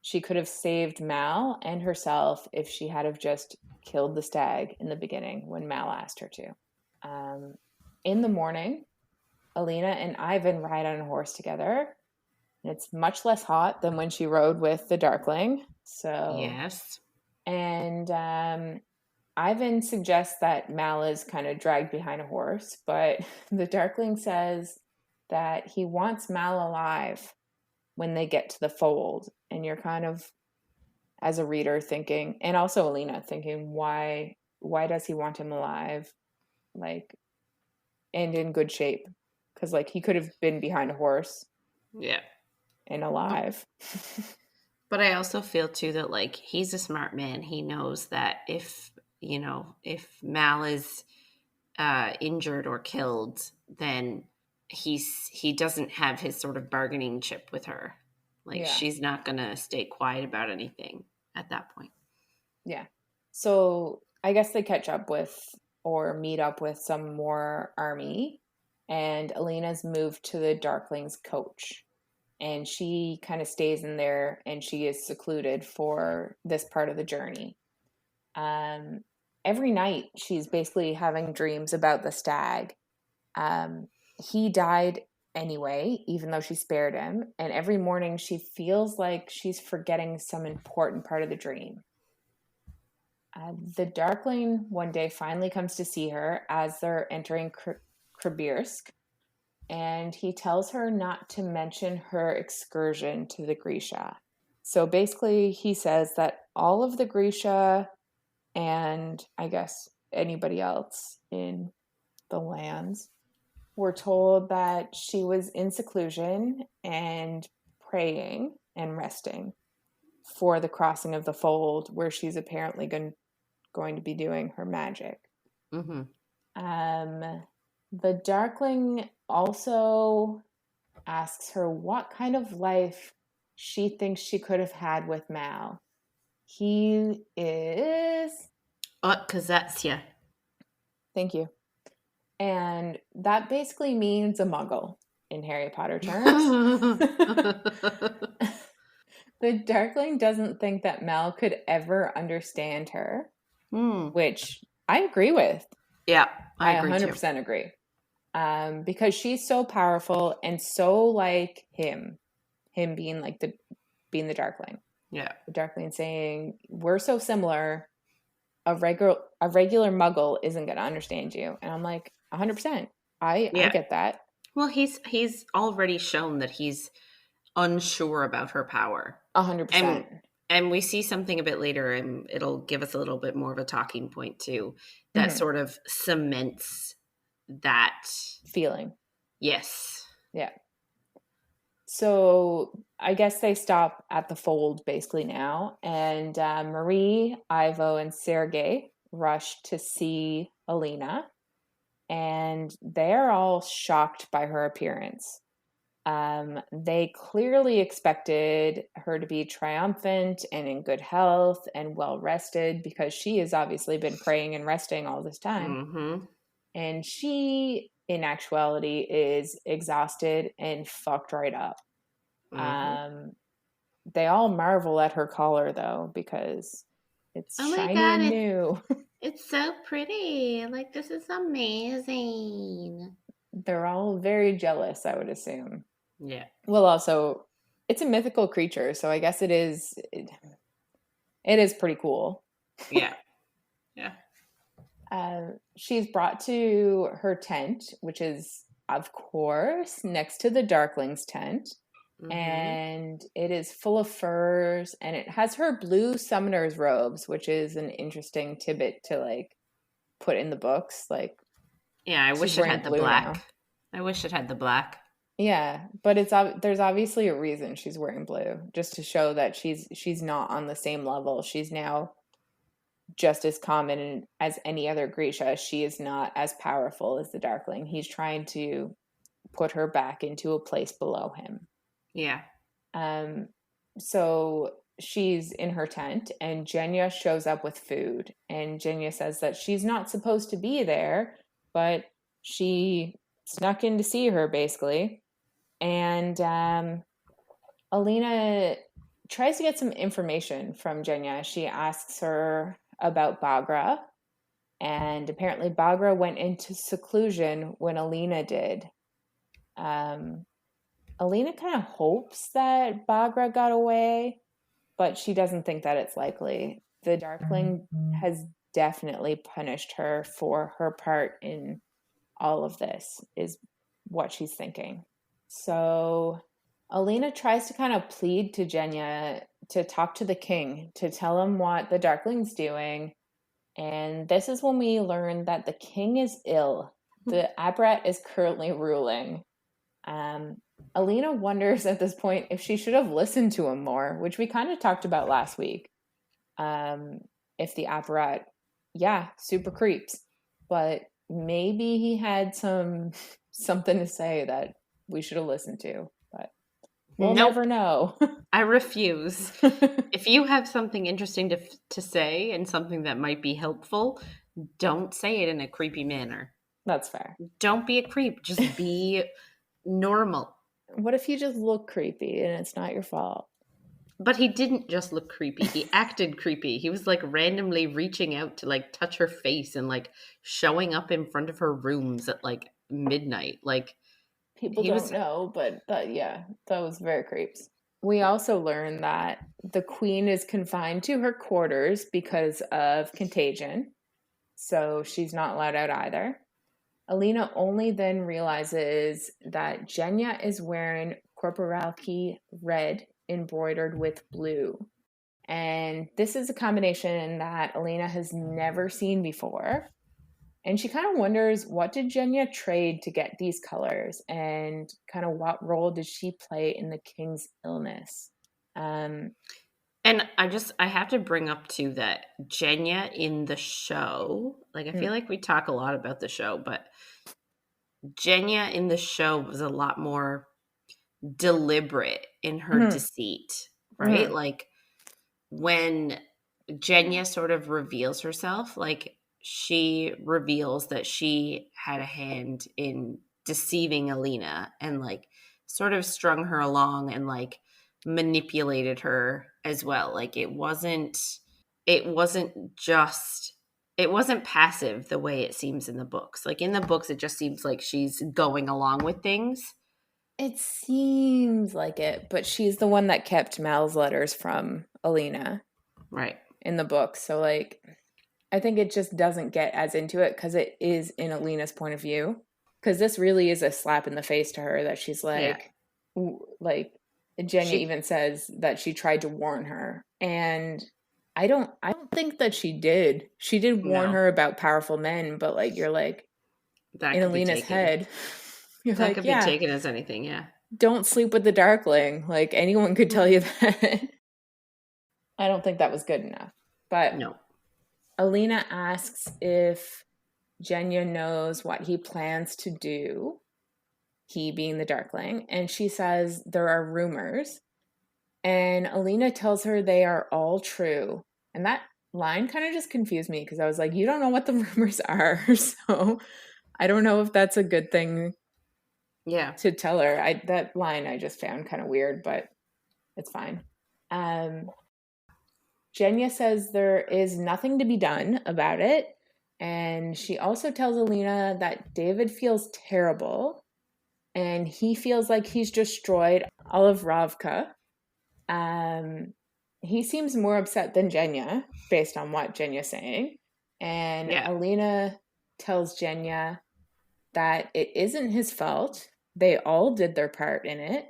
She could have saved Mal and herself if she had have just killed the stag in the beginning when Mal asked her to. Um, in the morning, Alina and Ivan ride on a horse together. It's much less hot than when she rode with the Darkling. So, Yes. and Ivan suggests that Mal is kind of dragged behind a horse, but the Darkling says that he wants Mal alive when they get to the fold. And you're kind of, as a reader, thinking, and also Alina thinking, why does he want him alive, like, and in good shape? Because like he could have been behind a horse Yeah. and alive. But I also feel too that like he's a smart man. He knows that if Mal is injured or killed, then he doesn't have his sort of bargaining chip with her. Like Yeah. she's not gonna stay quiet about anything at that point. Yeah. So I guess they catch up with or meet up with some more army, and Alina's moved to the Darkling's coach. And she kind of stays in there and she is secluded for this part of the journey. Um, every night she's basically having dreams about the stag. He died anyway, even though she spared him. And every morning she feels like she's forgetting some important part of the dream. The Darkling one day finally comes to see her as they're entering Kribirsk, and he tells her not to mention her excursion to the Grisha. So basically, he says that all of the Grisha and I guess anybody else in the lands were told that she was in seclusion and praying and resting for the crossing of the fold, where she's apparently going to be doing her magic. Mm-hmm. The Darkling also asks her what kind of life she thinks she could have had with Mal. He is. Oh, because that's yeah. Thank you. And that basically means a muggle in Harry Potter terms. The Darkling doesn't think that Mal could ever understand her, which I agree with. Yeah, I I agree too. 100% agree. Because she's so powerful and so like him being like being the Darkling. Yeah. The Darkling saying, we're so similar, a regular muggle isn't going to understand you. And I'm like, 100%. I get that. Well, he's already shown that he's unsure about her power. 100%. And we see something a bit later, and it'll give us a little bit more of a talking point too, that sort of cements that feeling. Yes. Yeah. So I guess they stop at the fold basically now, and Marie, Ivo, and Sergei rush to see Alina, and they're all shocked by her appearance. They clearly expected her to be triumphant and in good health and well rested, because she has obviously been praying and resting all this time. Mm-hmm. And she, in actuality, is exhausted and fucked right up. Mm-hmm. They all marvel at her collar, though, because it's shiny and new. It's so pretty. Like, this is amazing. They're all very jealous, I would assume. Yeah. Well, also, it's a mythical creature, so I guess it is pretty cool. Yeah. Yeah. She's brought to her tent, which is, of course, next to the Darkling's tent. Mm-hmm. And it is full of furs, and it has her blue summoner's robes, which is an interesting tidbit to like put in the books. Like, yeah, I wish it had the black. Now. I wish it had the black. Yeah, but there's obviously a reason she's wearing blue, just to show that she's not on the same level. She's now just as common as any other Grisha. She is not as powerful as the Darkling. He's trying to put her back into a place below him. Yeah. So she's in her tent and Jenya shows up with food, and Jenya says that she's not supposed to be there, but she snuck in to see her basically. And Alina tries to get some information from Jenya. She asks her about Bagra, and apparently Bagra went into seclusion when Alina did. Alina kind of hopes that Bagra got away, but she doesn't think that it's likely. The Darkling has definitely punished her for her part in all of this, is what she's thinking. So Alina tries to kind of plead to Jenya to talk to the king, to tell him what the Darkling's doing. And this is when we learn that the king is ill. The Abrat is currently ruling. Alina wonders at this point if she should have listened to him more, which we kind of talked about last week. If the Apparat, yeah, super creeps, but maybe he had something to say that we should have listened to, but we'll never know. I refuse. If you have something interesting to say and something that might be helpful, don't say it in a creepy manner. That's fair. Don't be a creep. Just be normal. What if you just look creepy and it's not your fault? But he didn't just look creepy. He acted creepy. He was like randomly reaching out to like touch her face and like showing up in front of her rooms at like midnight. Like people don't know, but yeah, that was very creeps. We also learned that the queen is confined to her quarters because of contagion. So she's not allowed out either. Alina only then realizes that Jenya is wearing corporalki red embroidered with blue. And this is a combination that Alina has never seen before. And she kind of wonders, what did Jenya trade to get these colors? And kind of what role did she play in the king's illness? And I have to bring up too that Jenya in the show, like I feel like we talk a lot about the show, but Jenya in the show was a lot more deliberate in her deceit, right? Like when Jenya sort of reveals herself, like she reveals that she had a hand in deceiving Alina and like sort of strung her along and like manipulated her as well. Like it wasn't passive the way it seems in the books. Like in the books, it just seems like she's going along with things. It seems like it, but she's the one that kept Mal's letters from Alina. Right. In the book. So like, I think it just doesn't get as into it because it is in Alina's point of view. Because this really is a slap in the face to her that she's like, Jenya even says that she tried to warn her. And I don't think that she did. She did warn her about powerful men, but like you're like that in Alina's head, you're that could be taken as anything, yeah. Don't sleep with the Darkling. Like anyone could tell you that. I don't think that was good enough. But no. Alina asks if Jenya knows what he plans to do, he being the Darkling, and she says there are rumors. And Alina tells her they are all true. And that line kind of just confused me because I was like, you don't know what the rumors are. So I don't know if that's a good thing to tell her. That line I just found kind of weird, but it's fine. Jenya says there is nothing to be done about it. And she also tells Alina that David feels terrible. And he feels like he's destroyed all of Ravka. He seems more upset than Jenya, based on what Jenya's saying. And Alina tells Jenya that it isn't his fault. They all did their part in it,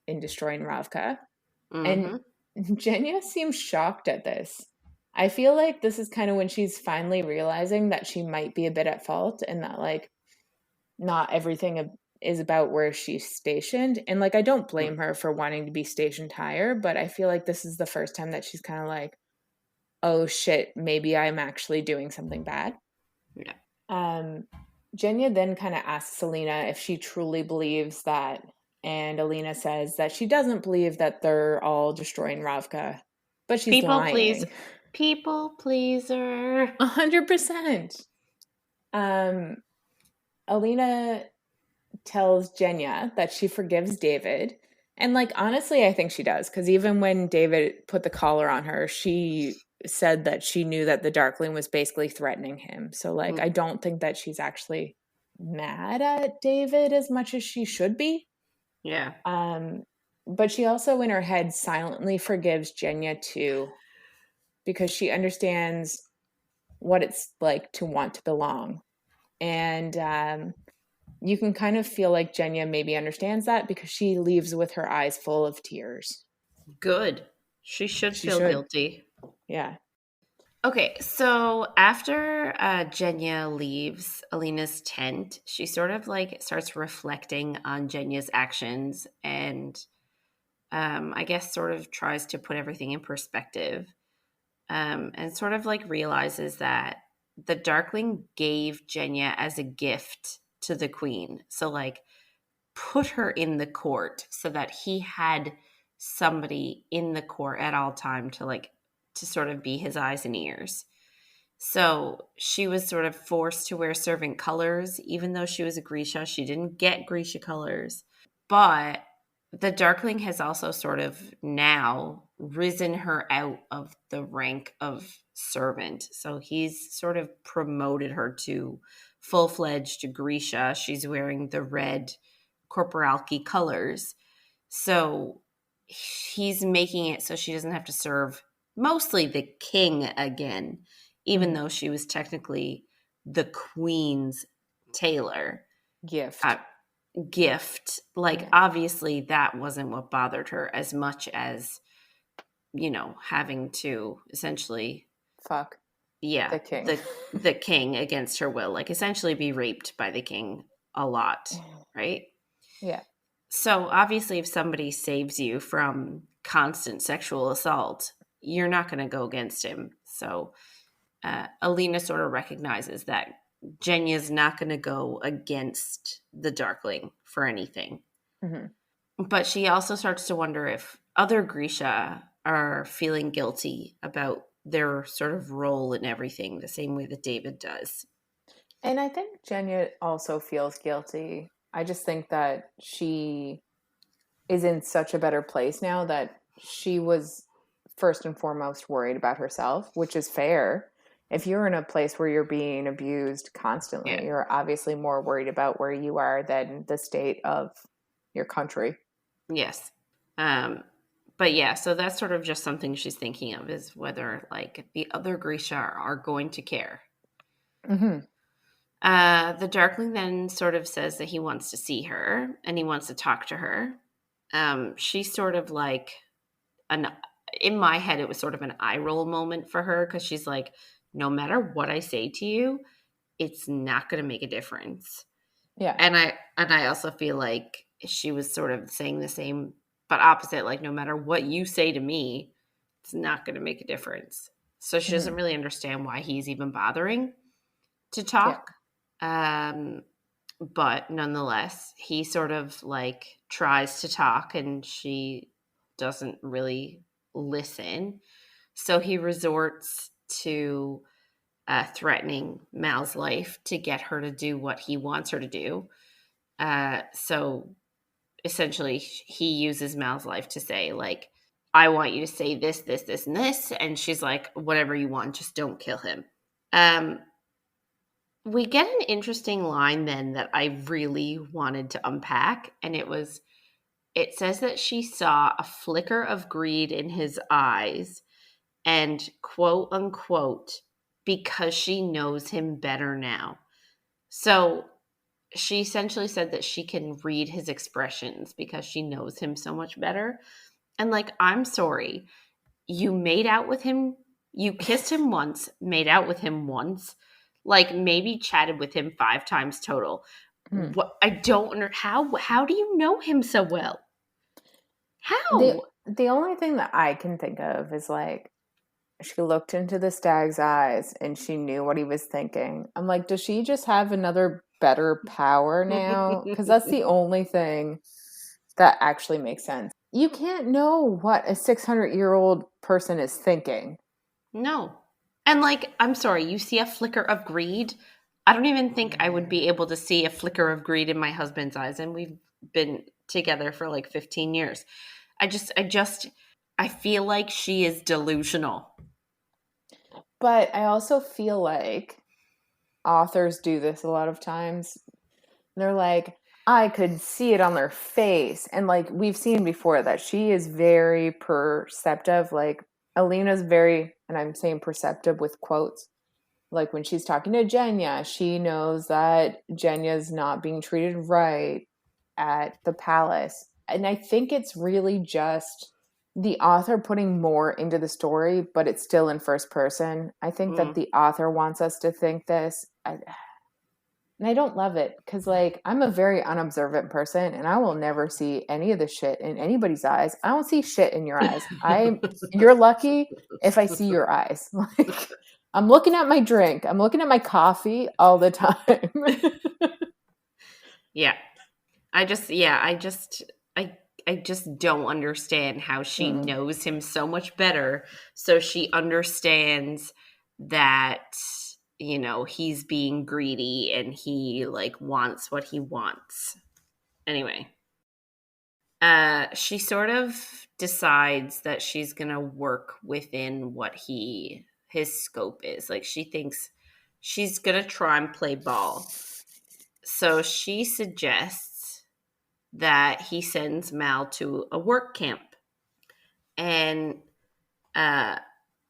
in destroying Ravka. And Jenya seems shocked at this. I feel like this is kind of when she's finally realizing that she might be a bit at fault and that like not everything is about where she's stationed. And like I don't blame her for wanting to be stationed higher, but I feel like this is the first time that she's kind of like, oh shit, maybe I'm actually doing something bad. Yeah. Um, Jenya then kind of asks Alina if she truly believes that, and Alina says that she doesn't believe that they're all destroying Ravka, but she's People please. lying. People pleaser. 100%. Um, Alina tells Jenya that she forgives David. And like honestly, I think she does, because even when David put the collar on her, she said that she knew that the Darkling was basically threatening him. So like I don't think that she's actually mad at David as much as she should be. Yeah. Um but she also in her head silently forgives Jenya too, because she understands what it's like to want to belong. And you can kind of feel like Jenya maybe understands that because she leaves with her eyes full of tears. Good. She should She feel should. guilty. Yeah. Okay, so after Jenya leaves Alina's tent, she sort of like starts reflecting on Jenya's actions and I guess sort of tries to put everything in perspective and sort of like realizes that the Darkling gave Jenya as a gift to the queen. So, like, put her in the court so that he had somebody in the court at all time to like to sort of be his eyes and ears. So she was sort of forced to wear servant colors, even though she was a Grisha. She didn't get Grisha colors. But the Darkling has also sort of now risen her out of the rank of servant. So he's sort of promoted her to full fledged Grisha. She's wearing the red corporalky colors. So he's making it so she doesn't have to serve mostly the king again, even Mm-hmm. though she was technically the queen's tailor. Uh, Gift. gift. Like, Yeah. obviously, that wasn't what bothered her as much as, having to essentially, Fuck yeah, the king. the king against her will, like essentially be raped by the king a lot, right? Yeah. So obviously, if somebody saves you from constant sexual assault, you're not going to go against him. So Alina sort of recognizes that Jenya's not going to go against the Darkling for anything. Mm-hmm. But she also starts to wonder if other Grisha are feeling guilty about their sort of role in everything, the same way that David does. And I think Jenya also feels guilty. I just think that she is in such a better place now that she was first and foremost worried about herself, which is fair. If you're in a place where you're being abused Yeah. constantly, you're obviously more worried about where you are than the state of your country. Yes. Um, but yeah, so that's sort of just something she's thinking of is whether like the other Grisha are going to care. Mm-hmm. The Darkling then sort of says that he wants to see her and he wants to talk to her. She's sort of like an in my head, it was sort of an eye roll moment for her because she's like, no matter what I say to you, it's not going to make a difference. Yeah. And I also feel like she was sort of saying the same but opposite, like no matter what you say to me, it's not going to make a difference. So she Mm-hmm. doesn't really understand why he's even bothering to Yeah. talk. Um, but nonetheless, he sort of like tries to talk and she doesn't really listen. So he resorts to threatening Mal's life to get her to do what he wants her to do. So essentially, he uses Mal's life to say, like, I want you to say this, this, this, and this. And she's like, whatever you want, just don't kill him. Um, we get an interesting line then that I really wanted to unpack. And it says that she saw a flicker of greed in his eyes and quote unquote, because she knows him better now. So she essentially said that she can read his expressions because she knows him so much better. And like, I'm sorry, you made out with him, you kissed him once, made out with him once, like maybe chatted with him 5 times total. Mm-hmm. What I don't under how do you know him so well? The How? the only thing that I can think of is like She looked into the stag's eyes and she knew what he was thinking. I'm like, does she just have another better power now? Because that's the only thing that actually makes sense. You can't know what a 600-year-old person is thinking. No. And like, I'm sorry, you see a flicker of greed. I don't even think I would be able to see a flicker of greed in my husband's eyes. And we've been together for like 15 years. I feel like she is delusional. But I also feel like authors do this a lot of times. They're like, I could see it on their face. And like we've seen before that she is very perceptive. Like Alina's very, and I'm saying perceptive with quotes. Like when she's talking to Jenya, she knows that Jenya's not being treated right at the palace. And I think it's really just the author putting more into the story, but it's still in first person. I think that Mm. the author wants us to think this. And I don't love it because, like, I'm a very unobservant person and I will never see any of the shit in anybody's eyes. I don't see shit in your eyes. You're lucky if I see your eyes. Like, I'm looking at my drink, I'm looking at my coffee all the time. Yeah. I just don't understand how she Mm. knows him so much better. So she understands that, he's being greedy and he like wants what he wants. Anyway, she sort of decides that she's gonna work within what his scope is. Like she thinks she's gonna try and play ball. So she suggests that he sends Mal to a work camp. And uh,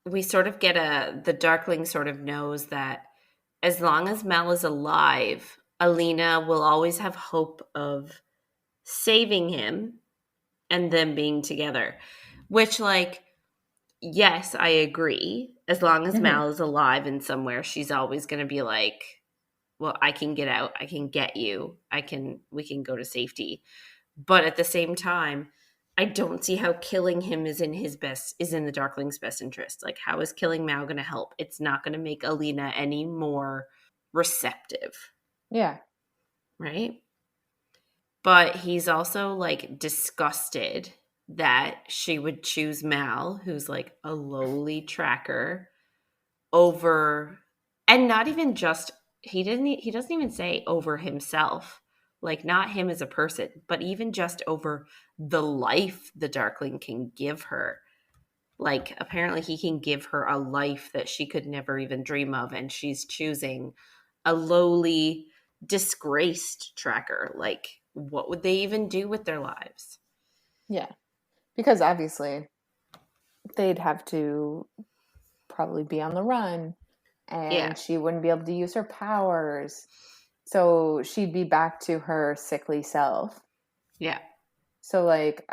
we sort of get the Darkling sort of knows that as long as Mal is alive, Alina will always have hope of saving him and them being together. Which, like, yes, I agree. As long as Hmm. Mal is alive and somewhere, she's always going to be like, well, I can get out. I can get you. We can go to safety. But at the same time, I don't see how killing him is in the Darkling's best interest. Like, how is killing Mao going to help? It's not going to make Alina any more receptive, Yeah. right? But he's also like disgusted that she would choose Mal, who's like a lowly tracker, over, and not even just, he doesn't even say over himself, like not him as a person, but even just over the life the Darkling can give her. Like apparently he can give her a life that she could never even dream of, and she's choosing a lowly disgraced tracker. Like what would they even do with their lives? Yeah. Because obviously they'd have to probably be on the run Yeah. and she wouldn't be able to use her powers. So she'd be back to her sickly self. Yeah. So like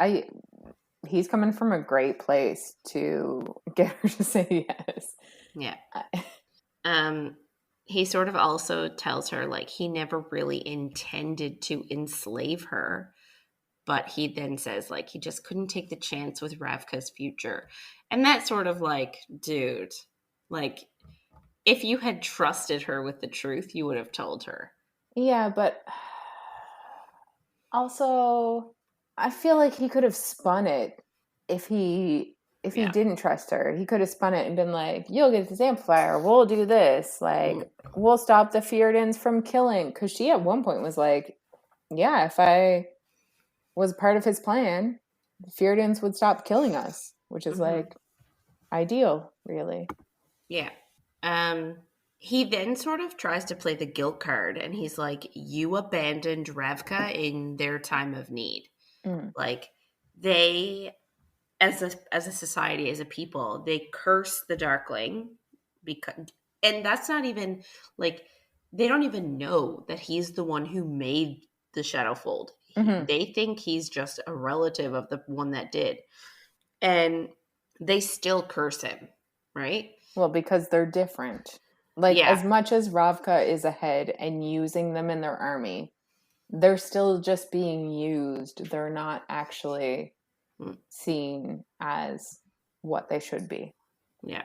he's coming from a great place to get her to say yes. Yeah. um he sort of also tells her like he never really intended to enslave her, but he then says like he just couldn't take the chance with Ravka's future. And that sort of like, dude, like if you had trusted her with the truth, you would have told her. Yeah, but also I feel like he could have spun it if he Yeah. didn't trust her. He could have spun it and been like, "You'll get this amplifier. We'll do this. Mm. Like, we'll stop the Fjordans from killing." Because she at one point was like, "Yeah, if I was part of his plan, the Fjordans would stop killing us," which is Mm-hmm. like ideal, really. Yeah. Um, he then sort of tries to play the guilt card and he's like, you abandoned Ravka in their time of need. Mm. Like they as a society, as a people, they curse the Darkling because, and that's not even like, they don't even know that he's the one who made the Shadowfold. Hmm. They think he's just a relative of the one that did. And they still curse him, right? Well, because they're different. Like, Yeah. as much as Ravka is ahead and using them in their army, they're still just being used. They're not actually Mm. seen as what they should be. Yeah.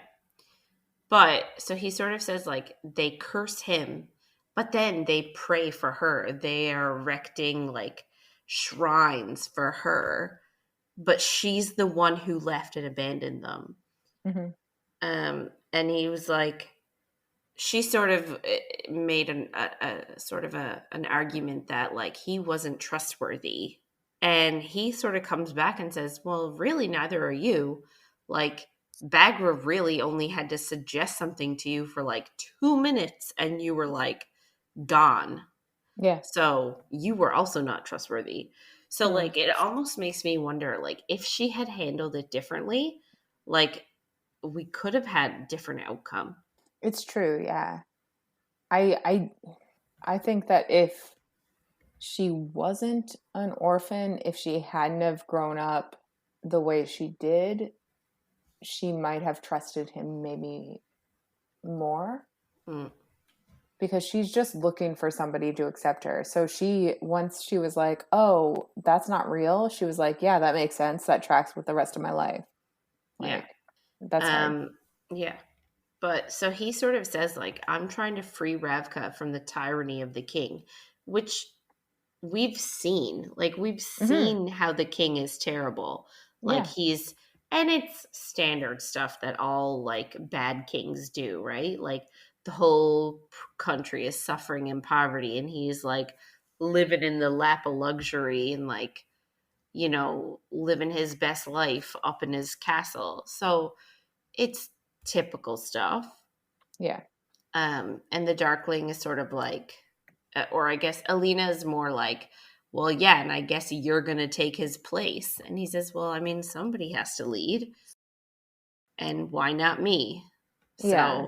But so he sort of says like they curse him, but then they pray for her. They are erecting like shrines for her, but she's the one who left and abandoned them. Hmm. And he was like, she sort of made a sort of an argument that like he wasn't trustworthy, and he sort of comes back and says, well, really neither are you. Like, Bagra really only had to suggest something to you for like 2 minutes and you were like gone, Yeah. so you were also not trustworthy. So Hmm. like it almost makes me wonder like if she had handled it differently, like we could have had different outcome. It's true. Yeah. I I I think that if she wasn't an orphan, if she hadn't have grown up the way she did, she might have trusted him maybe more, Mm, because she's just looking for somebody to accept her. So once she was like, "Oh, that's not real," she was like, "Yeah, that makes sense. That tracks with the rest of my life." yeah. Like, that's hard. Um, yeah. But so he sort of says, like, I'm trying to free Ravka from the tyranny of the king, which we've seen. Like, we've Hmm. seen how the king is terrible. Like, Yeah. and it's standard stuff that all, like, bad kings do, right? Like, the whole country is suffering in poverty, and he's, like, living in the lap of luxury and, like, living his best life up in his castle. So it's typical stuff. Yeah. And the Darkling is sort of like, or I guess Alina is more like, well, yeah, and I guess you're going to take his place. And he says, well, I mean, somebody has to lead, and why not me? Yeah.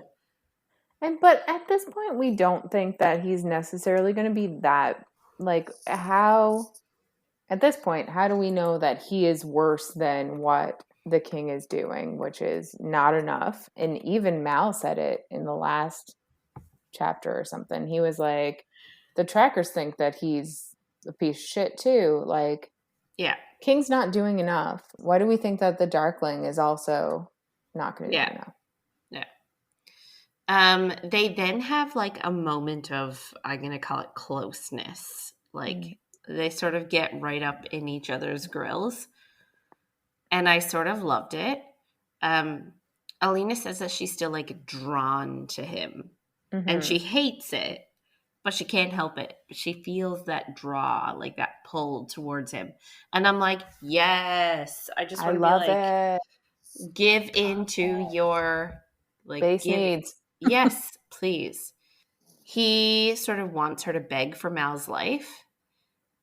So, But at this point, we don't think that he's necessarily going to be that, like, how at this point, how do we know that he is worse than what the king is doing, which is not enough? And even Mal said it in the last chapter or something. He was like, the trackers think that he's a piece of shit too. Like, yeah, King's not doing enough. Why do we think that the Darkling is also not going to do yeah, enough? yeah. They then have like a moment of, I'm going to call it closeness. Mm. Like, they sort of get right up in each other's grills, and I sort of loved it. Um, Alina says that she's still like drawn to him, and she Mm-hmm. hates it, but she can't help it. She feels that draw, like that pull towards him. And I'm like, yes, I just I want to be love like, it. give into your, like, Base give, needs. yes, please. He sort of wants her to beg for Mal's life.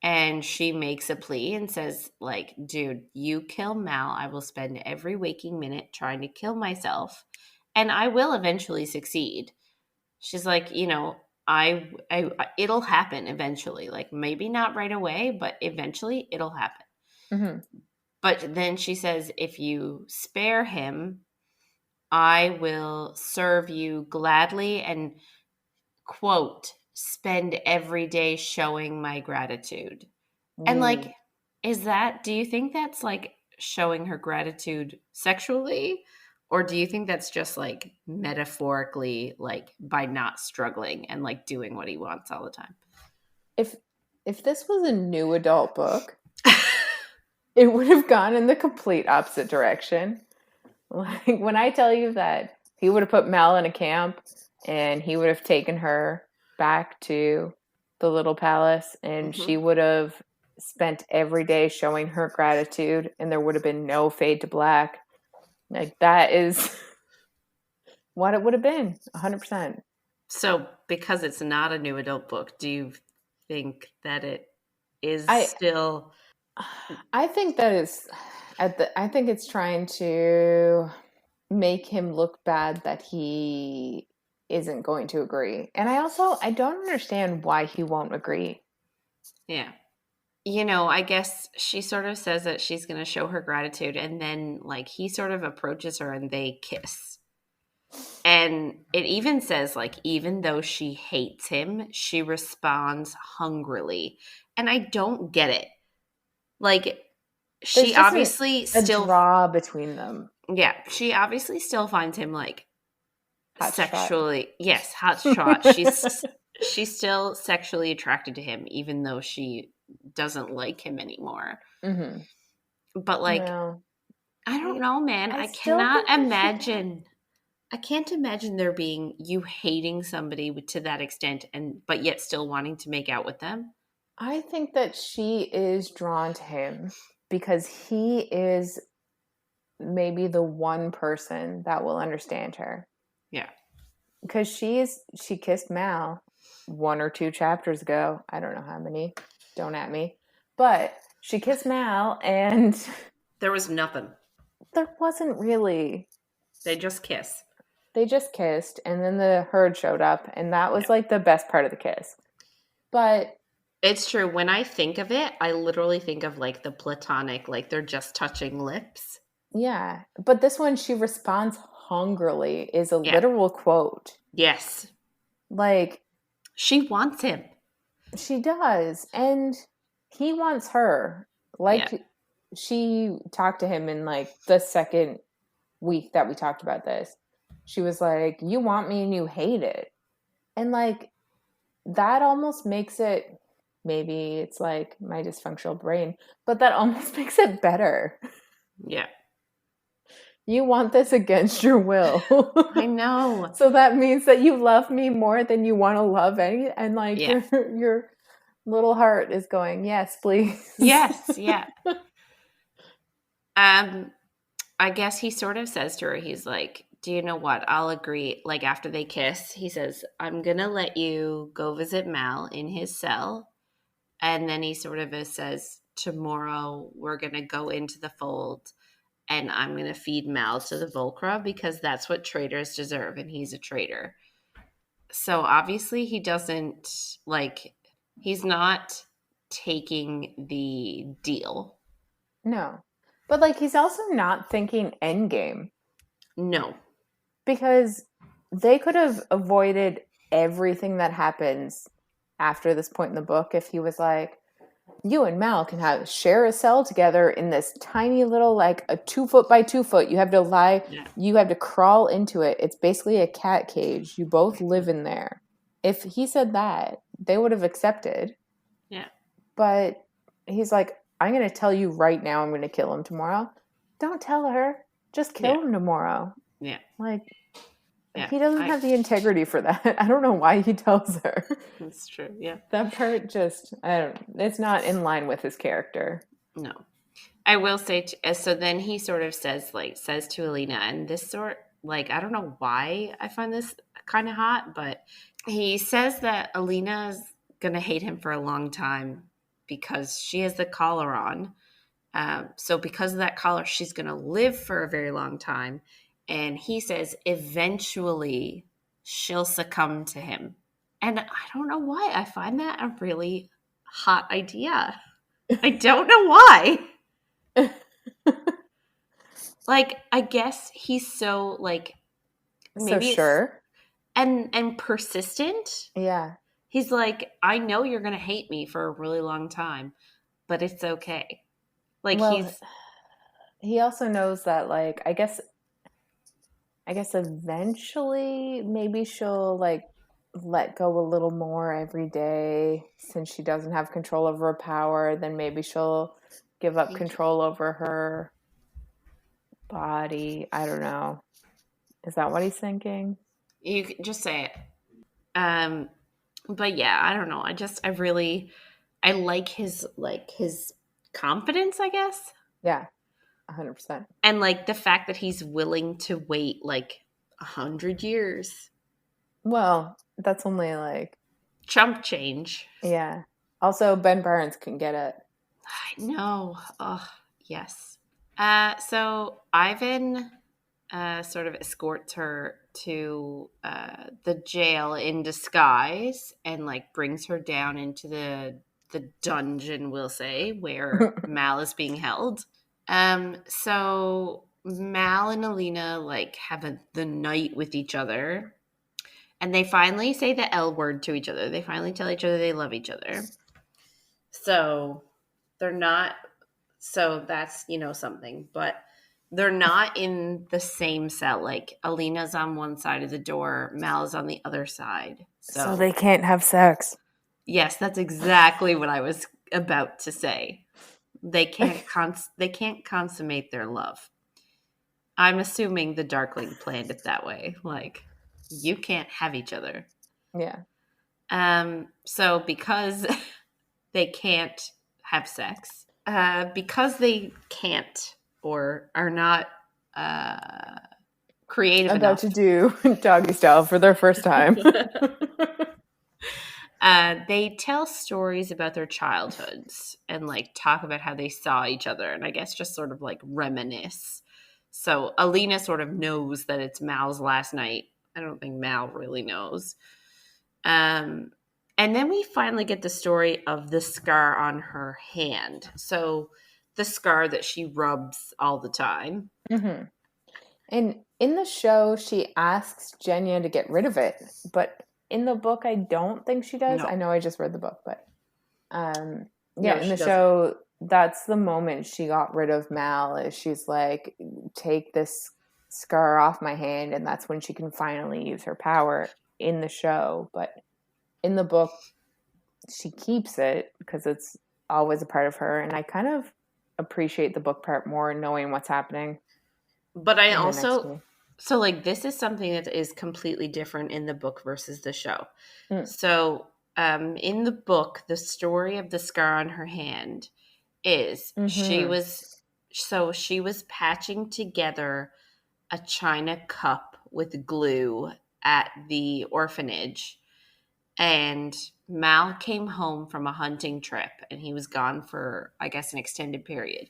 And she makes a plea and says, like, dude, you kill Mal, I will spend every waking minute trying to kill myself, and I will eventually succeed. She's like, it'll happen eventually. Like, maybe not right away, but eventually it'll happen. Mm-hmm. But then she says, if you spare him, I will serve you gladly and, quote, spend every day showing my gratitude. And Ooh. like, do you think that's like showing her gratitude sexually? Or do you think that's just like metaphorically, like by not struggling and like doing what he wants all the time? If if this was a new adult book, it would have gone in the complete opposite direction. Like, when I tell you that he would have put Mel in a camp and he would have taken her back to the little palace and Hmm. she would have spent every day showing her gratitude and there would have been no fade to black. Like, that is what it would have been, 100%. So, because it's not a new adult book, do you think that it is I still? I think that is I think it's trying to make him look bad that he isn't going to agree. And I don't understand why he won't agree. Yeah. I guess she sort of says that she's going to show her gratitude, and then like he sort of approaches her and they kiss. And it even says, like, even though she hates him, she responds hungrily. And I don't get it. Like, There's she just obviously a still, draw between them. yeah, she obviously still finds him, like, Hot shot. sexually, yes, hot shot. She's still sexually attracted to him, even though she doesn't like him anymore. Mm-hmm. But like, Well, I don't know, man. I I still cannot think that she got. imagine. I can't imagine there being you hating somebody to that extent, and but yet still wanting to make out with them. I think that she is drawn to him because he is maybe the one person that will understand her. Yeah, Because she kissed Mal 1 or 2 chapters ago. I don't know how many. Don't at me. But she kissed Mal and there was nothing. there wasn't really. They just kiss. They just kissed and then the herd showed up and that Yeah. was like the best part of the kiss. But It's true. When I think of it, I literally think of like the platonic, like they're just touching lips. yeah, but this one she responds hungrily is a Yeah. literal quote. Yes. Like She wants him. she does and he wants her. Yeah. Like she talked to him in like the second week that we talked about this. She was like, "You want me and you hate it." And like that almost makes it, maybe it's like my dysfunctional brain, but that almost makes it better. Yeah. You want this against your will. I know. So that means that you love me more than you want to love any, and like Yeah. your little heart is going, "Yes, please." Yes. Yeah. I guess he sort of says to her, he's like, do you know what? I'll agree. Like after they kiss, he says, I'm going to let you go visit Mal in his cell. And then he sort of says, tomorrow we're going to go into the fold and I'm going to feed Mal to the Volcra because that's what traitors deserve. And he's a traitor. So obviously he doesn't like, he's not taking the deal. No. But like he's also not thinking endgame No. because they could have avoided everything that happens after this point in the book if he was like, you and Mal can share a cell together in this tiny little like a 2 foot by 2 foot. You have to lie. Yeah. You have to crawl into it. It's basically a cat cage. You both live in there. If he said that, they would have accepted. Yeah. But he's like, I'm going to tell you right now I'm going to kill him tomorrow. Don't tell her. Just kill him tomorrow. Yeah. Like, yeah. He doesn't have the integrity for that. I don't know why he tells her. That's true. Yeah. That part just, it's not in line with his character. No. I will say, so then he sort of says to Alina, and this sort, like, I don't know why I find this kind of hot, but he says that Alina's going to hate him for a long time because she has the collar on. So because of that collar, she's going to live for a very long time. And he says eventually she'll succumb to him. And I don't know why. I find that a really hot idea. I don't know why. Like, I guess he's so like maybe so sure and persistent. Yeah. He's like, I know you're gonna hate me for a really long time, but it's okay. Like well, he also knows that like I guess eventually maybe she'll like let go a little more every day since she doesn't have control over her power. Then maybe she'll give up control over her body. I don't know. Is that what he's thinking? You can just say it. But yeah, I don't know. I like his confidence, I guess. Yeah, 100%. And like the fact that he's willing to wait like 100 years. Well, that's only like chump change. Yeah. Also, Ben Barnes can get it. I know. Oh, yes. So Ivan sort of escorts her to the jail in disguise and like brings her down into the dungeon, we'll say, where Mal is being held. So Mal and Alina like have the night with each other, and they finally say the L word to each other. They finally tell each other they love each other. So they're not. So that's something, but They're not in the same cell. Like Alina's on one side of the door, Mal is on the other side. So So they can't have sex. yes, that's exactly what I was about to say. They can't consummate their love. I'm assuming the Darkling planned it that way. Like, you can't have each other. Yeah. So because they can't have sex, because they can't or are not uh, creative About to enough, do doggy style for their first time. they tell stories about their childhoods and like talk about how they saw each other, and I guess just sort of like reminisce. So Alina sort of knows that it's Mal's last night. I don't think Mal really knows. Um, and then we finally get the story of the scar on her hand. So the scar that she rubs all the time. hmm And in the show, she asks Jenya to get rid of it, but in the book, I don't think she does. I No, know I just read the book, but um, yeah, no, in the she doesn't. show, that's the moment she got rid of Mal. Is she's like, take this scar off my hand, and that's when she can finally use her power in the show. But in the book, she keeps it because it's always a part of her, and I kind of appreciate the book part more, knowing what's happening But I in the next also, movie. so like this is something that is completely different in the book versus the show. Mm. So in the book, the story of the scar on her hand is Mm-hmm. she was patching together a china cup with glue at the orphanage, and Mal came home from a hunting trip and he was gone for, I guess, an extended period.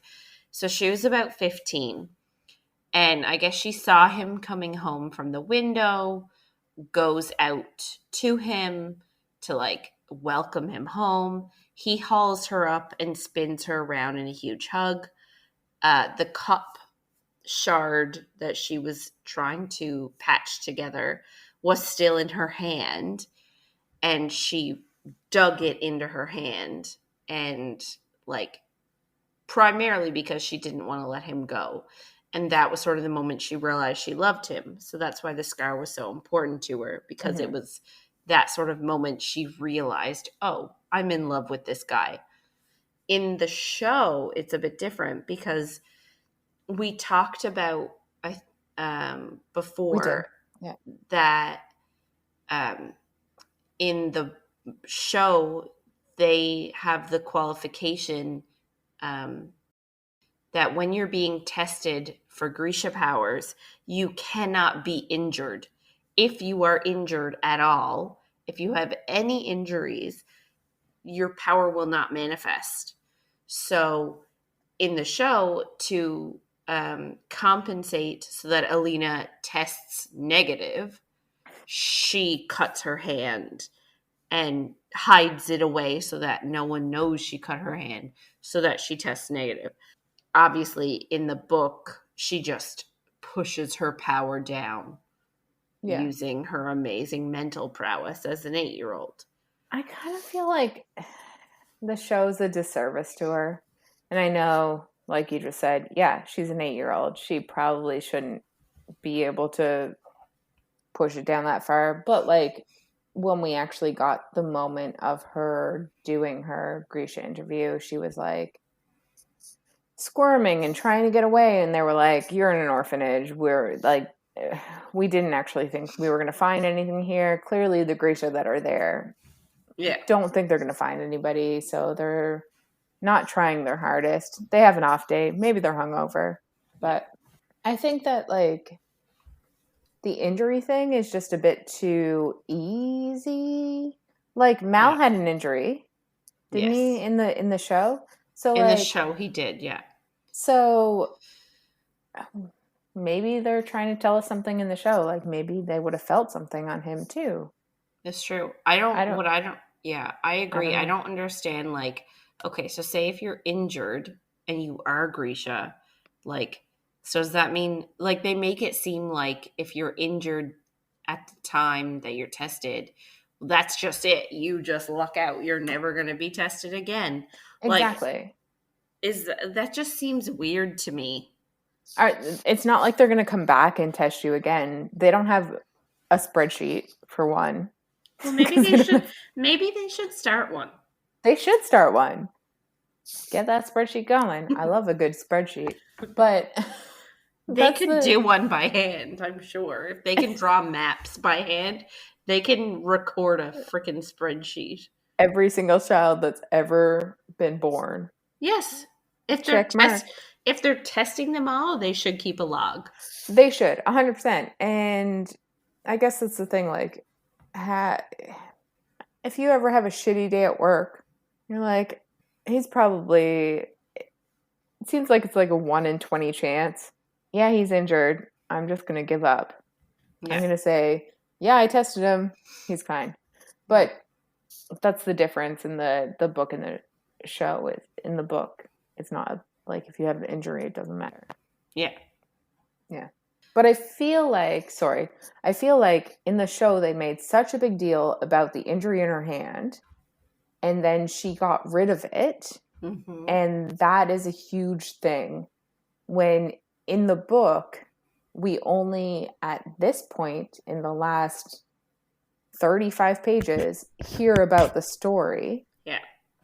So she was about 15, and I guess she saw him coming home from the window, goes out to him to like welcome him home. He hauls her up and spins her around in a huge hug. The cup shard that she was trying to patch together was still in her hand, and she dug it into her hand, and like primarily because she didn't want to let him go. And that was sort of the moment she realized she loved him. So that's why the scar was so important to her, because it Mm-hmm. was that sort of moment she realized, oh, I'm in love with this guy. In the show, it's a bit different because we talked about We did. before Yeah. that um, in the show they have the qualification um, that when you're being tested for Grisha powers, you cannot be injured. If you are injured at all, if you have any injuries, your power will not manifest. So, in the show, to compensate so that Alina tests negative, she cuts her hand and hides it away so that no one knows she cut her hand so that she tests negative. Obviously, in the book, she just pushes her power down Yeah. using her amazing mental prowess as an 8-year old. I kind of feel like the show's a disservice to her. And I know, like you just said, yeah, she's an 8-year old. She probably shouldn't be able to push it down that far. But like when we actually got the moment of her doing her Grisha interview, she was like squirming and trying to get away. And they were like, you're in an orphanage. We're like, we didn't actually think we were going to find anything here. Clearly, the Grisha that are there Yeah. don't think they're going to find anybody. So they're not trying their hardest. They have an off day. Maybe they're hungover. Yeah. But I think that like the injury thing is just a bit too easy. Like Mal Yeah. had an injury, didn't he, Yes. in the show? So In the like show, he did. Yeah. so maybe they're trying to tell us something in the show. Like maybe they would have felt something on him too. It's true. I don't Yeah, I I don't agree. I know. don't understand, like, okay, so say if you're injured and you are Grisha, like, so does that mean, like, they make it seem like if you're injured at the time that you're tested, that's just it. You just luck out. You're never going to be tested again. Like, Exactly. that just seems weird to me. It's not like they're going to come back and test you again. They don't have a spreadsheet for one. Well, maybe 'Cause they they don't should. have- Maybe they should start one. they should start one. Get that spreadsheet going. I love a good spreadsheet. But They that's could the do one by hand, I'm sure. If they can draw maps by hand, they can record a freaking spreadsheet. every single child that's ever been born. Yes. If they're Check mark. if they're testing them all, they should keep a log. They should, 100%. And I guess that's the thing. Like, if you ever have a shitty day at work, you're like, he's probably, it seems like it's like a 1 in 20 chance. Yeah, he's injured. I'm just going to give up. Yeah. I'm going to say, yeah, I tested him. He's fine. But that's the difference in the book and the show. In the book, it's not like if you have an injury, it doesn't matter. Yeah. Yeah. But I feel like in the show, they made such a big deal about the injury in her hand, and then she got rid of it. Mm-hmm. And that is a huge thing. When in the book, we only at this point in the last 35 pages hear about the story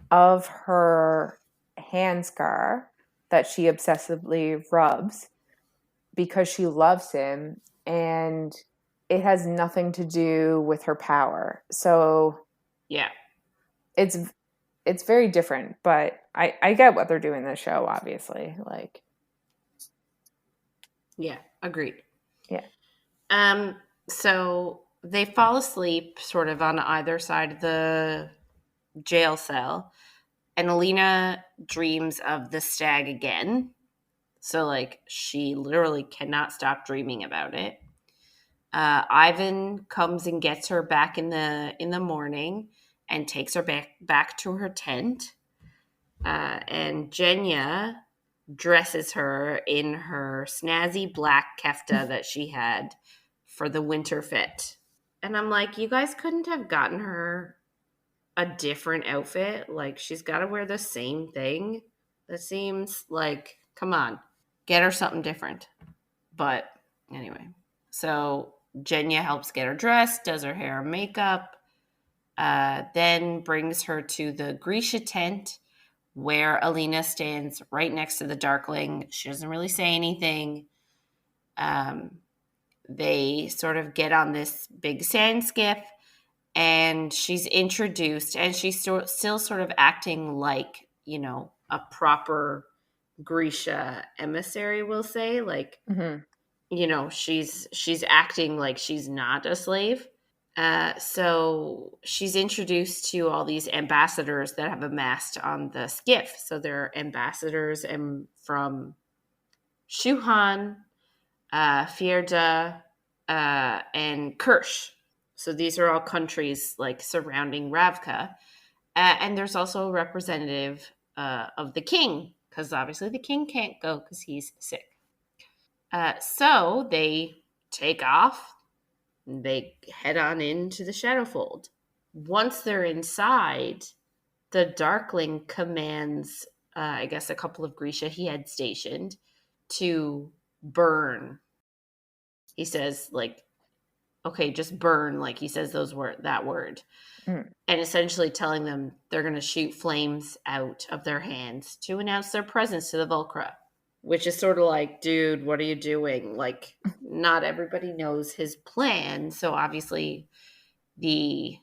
of her hand scar that she obsessively rubs because she loves him, and it has nothing to do with her power. So yeah, it's very different, but I get what they're doing in the show, obviously. Like, yeah, agreed. Yeah. So they fall asleep sort of on either side of the jail cell, and Alina dreams of the stag again. So, like, she literally cannot stop dreaming about it. Ivan comes and gets her back in the morning and takes her back to her tent. And Jenya dresses her in her snazzy black kefta that she had for the winter fit. And I'm like, you guys couldn't have gotten her a different outfit? Like, she's got to wear the same thing. That seems like, come on, get her something different. But anyway, so Jenya helps get her dressed, does her hair and makeup, then brings her to the Grisha tent where Alina stands right next to the Darkling. She doesn't really say anything. They sort of get on this big sand skiff, and she's introduced, and she's still sort of acting like, you know, a proper Grisha emissary, we'll say. Like, you know, she's acting like she's not a slave. So she's introduced to all these ambassadors that have amassed on the skiff. So they're ambassadors from Shuhan, Fierda, and Kirsch. So these are all countries like surrounding Ravka. And there's also a representative of the king, because obviously the king can't go because he's sick. So they take off. They head on into the Shadowfold. Once they're inside, the Darkling commands, I guess, a couple of Grisha he had stationed to burn. He says, like, okay, just burn, like he says that word. And essentially telling them they're going to shoot flames out of their hands to announce their presence to the Volcra, which is sort of like, dude, what are you doing? Like, not everybody knows his plan. So obviously the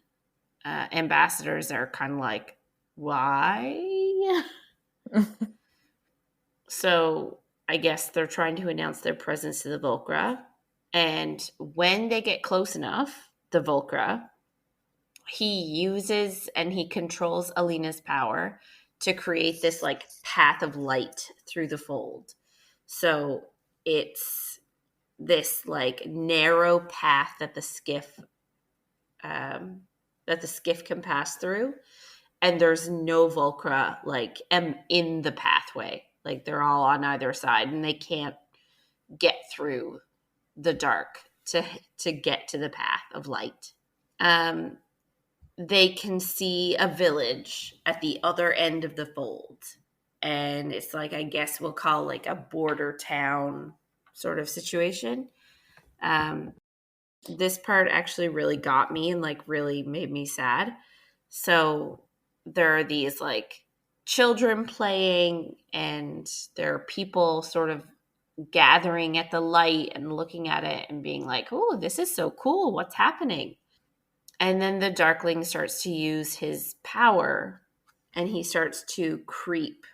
ambassadors are kind of like, why? So I guess they're trying to announce their presence to the Volcra. And when they get close enough, the Volcra, he uses and he controls Alina's power to create this like path of light through the fold. So it's this like narrow path that the skiff can pass through, and there's no Volcra like in the pathway. Like, they're all on either side, and they can't get through the dark to get to the path of light. They can see a village at the other end of the fold. and it's like, I guess we'll call like a border town sort of situation. Um, this part actually really got me and like really made me sad. So there are these like children playing, and there are people sort of gathering at the light and looking at it and being like, oh, this is so cool. What's happening? And then the Darkling starts to use his power, and he starts to creep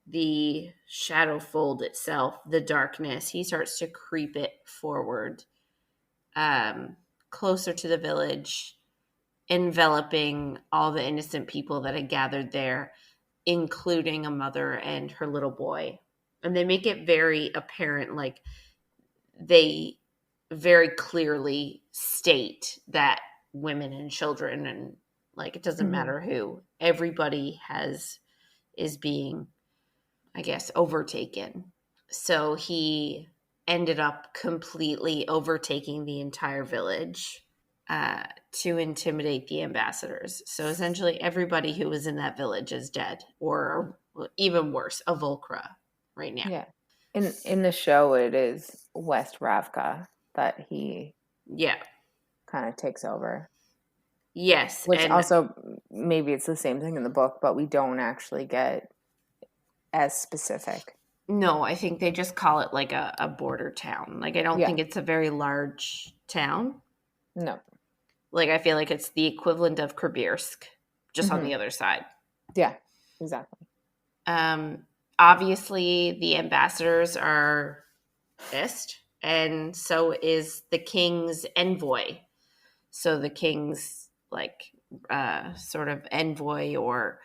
the shadow fold itself, the darkness. He starts to creep it forward, closer to the village, enveloping all the innocent people that had gathered there, including a mother and her little boy. And they make it very apparent, like they very clearly state that women and children, and like it doesn't Mm-hmm. matter who, everybody is being, I guess, overtaken. So he ended up completely overtaking the entire village, to intimidate the ambassadors. So essentially, everybody who was in that village is dead, or even worse, a Volcra right now. Yeah. In the show, it is West Ravka that he Yeah. kind of takes over. Yes. Which And also, maybe it's the same thing in the book, but we don't actually get as specific. no, I think they just call it like a border town. Like, I don't Yeah. think it's a very large town. No. Like, I feel like it's the equivalent of Krabirsk, just on Mm-hmm. the other side. Yeah, exactly. Obviously, the ambassadors are pissed, and so is the king's envoy. So the king's like sort of envoy or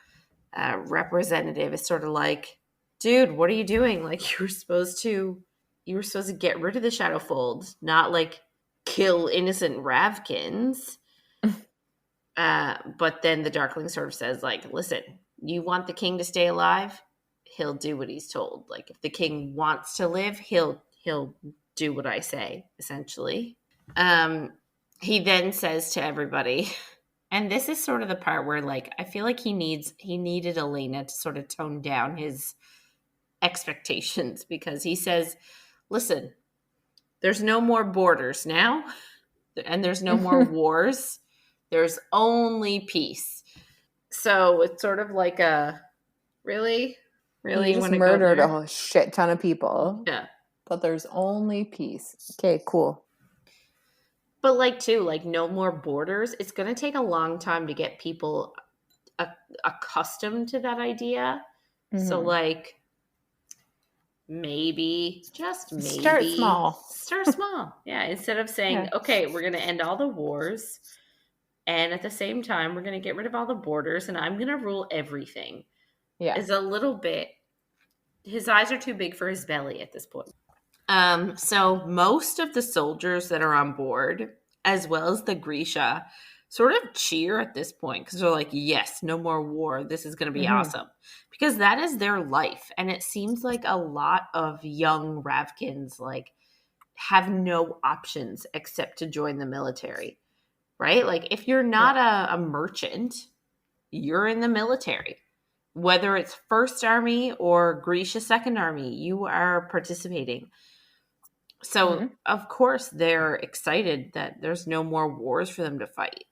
representative is sort of like, dude, what are you doing? Like, you were supposed to get rid of the Shadowfold, not like kill innocent Ravkins. But then the Darkling sort of says, like, listen, you want the king to stay alive? He'll do what he's told. Like, if the king wants to live, he'll do what I say, essentially. Um, he then says to everybody, and this is sort of the part where, like, I feel like he needed Alina to sort of tone down his expectations, because he says, listen, there's no more borders now, and there's no more wars. There's only peace. So it's sort of like a, really? Really You just want to go murdered a there? whole shit ton of people, Yeah. but there's only peace. Okay, cool. But like, too, like, no more borders. It's going to take a long time to get people accustomed to that idea. So, Mm-hmm. like, maybe, just Start maybe, small. start small. Yeah. Instead of saying, Yeah. okay, we're going to end all the wars, and at the same time, we're going to get rid of all the borders, and I'm going to rule everything, Yeah. is a little bit, his eyes are too big for his belly at this point. So most of the soldiers that are on board, as well as the Grisha, sort of cheer at this point, because they're like, yes, no more war. This is going to be Mm-hmm. awesome. Because that is their life. And it seems like a lot of young Ravkins, like, have no options except to join the military, right? Like, if you're not a merchant, you're in the military. Whether it's First Army or Grisha Second Army, you are participating. So, Mm-hmm. of course, they're excited that there's no more wars for them to fight.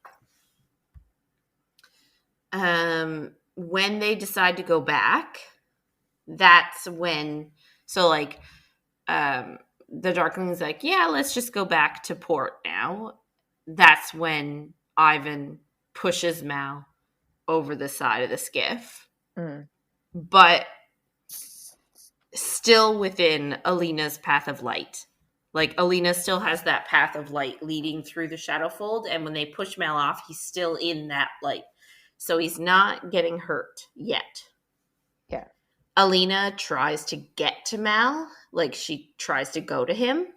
When they decide to go back, that's when, so like, the Darkling's like, yeah, let's just go back to port now. That's when Ivan pushes Mal over the side of the skiff. Mm. But still within Alina's path of light. Like, Alina still has that path of light leading through the Shadowfold, and when they push Mal off, he's still in that light. So he's not getting hurt yet. Yeah. Alina tries to get to Mal, like, she tries to go to him,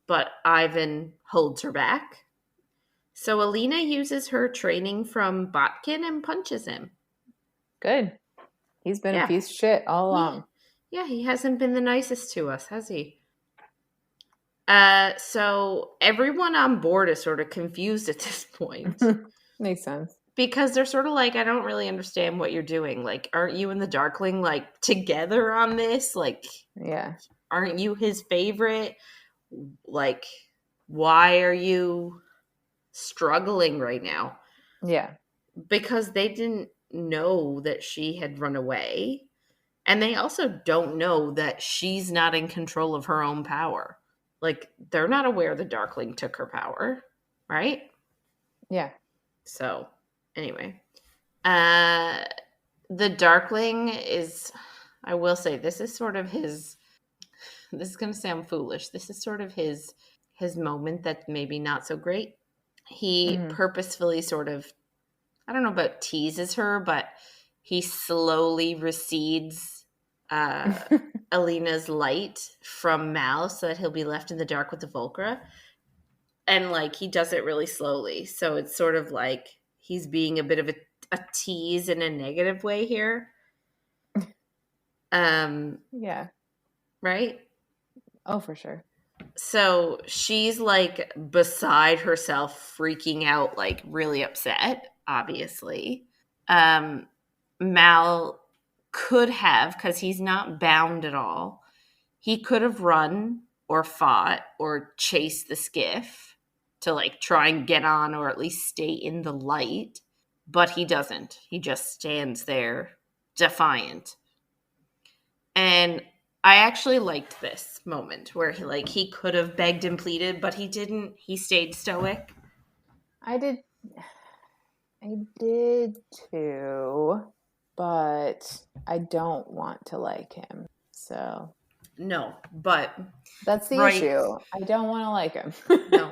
but Ivan holds her back. So Alina uses her training from Botkin and punches him. Good. He's been a Yeah. piece of shit all along. Yeah, he hasn't been the nicest to us, has he? So everyone on board is sort of confused at this point. Makes sense. Because they're sort of like, I don't really understand what you're doing. Like, aren't you and the Darkling like together on this? Like, Yeah. aren't you his favorite? Like, why are you struggling right now? Yeah. Because they didn't know that she had run away. And they also don't know that she's not in control of her own power. Like, they're not aware the Darkling took her power, right? Yeah. So, anyway. Uh, the Darkling is, I will say, this is sort of his, this is going to sound foolish. This is sort of his moment that's maybe not so great. He Hmm. purposefully sort of, I don't know about teases her, but he slowly recedes uh, Alina's light from Mal so that he'll be left in the dark with the Volcra. And like he does it really slowly. So it's sort of like he's being a bit of a tease in a negative way here. Um, Yeah. right? Oh, for sure. So she's like beside herself, freaking out, like really upset, obviously. Um, Mal could have, because he's not bound at all, he could have run or fought or chased the skiff to like try and get on or at least stay in the light, but he doesn't. He just stands there defiant. And I actually liked this moment where he could have begged and pleaded, but he didn't. He stayed stoic. I did. I did too, but I don't want to like him. So No, but that's the right. issue. I don't want to like him. No.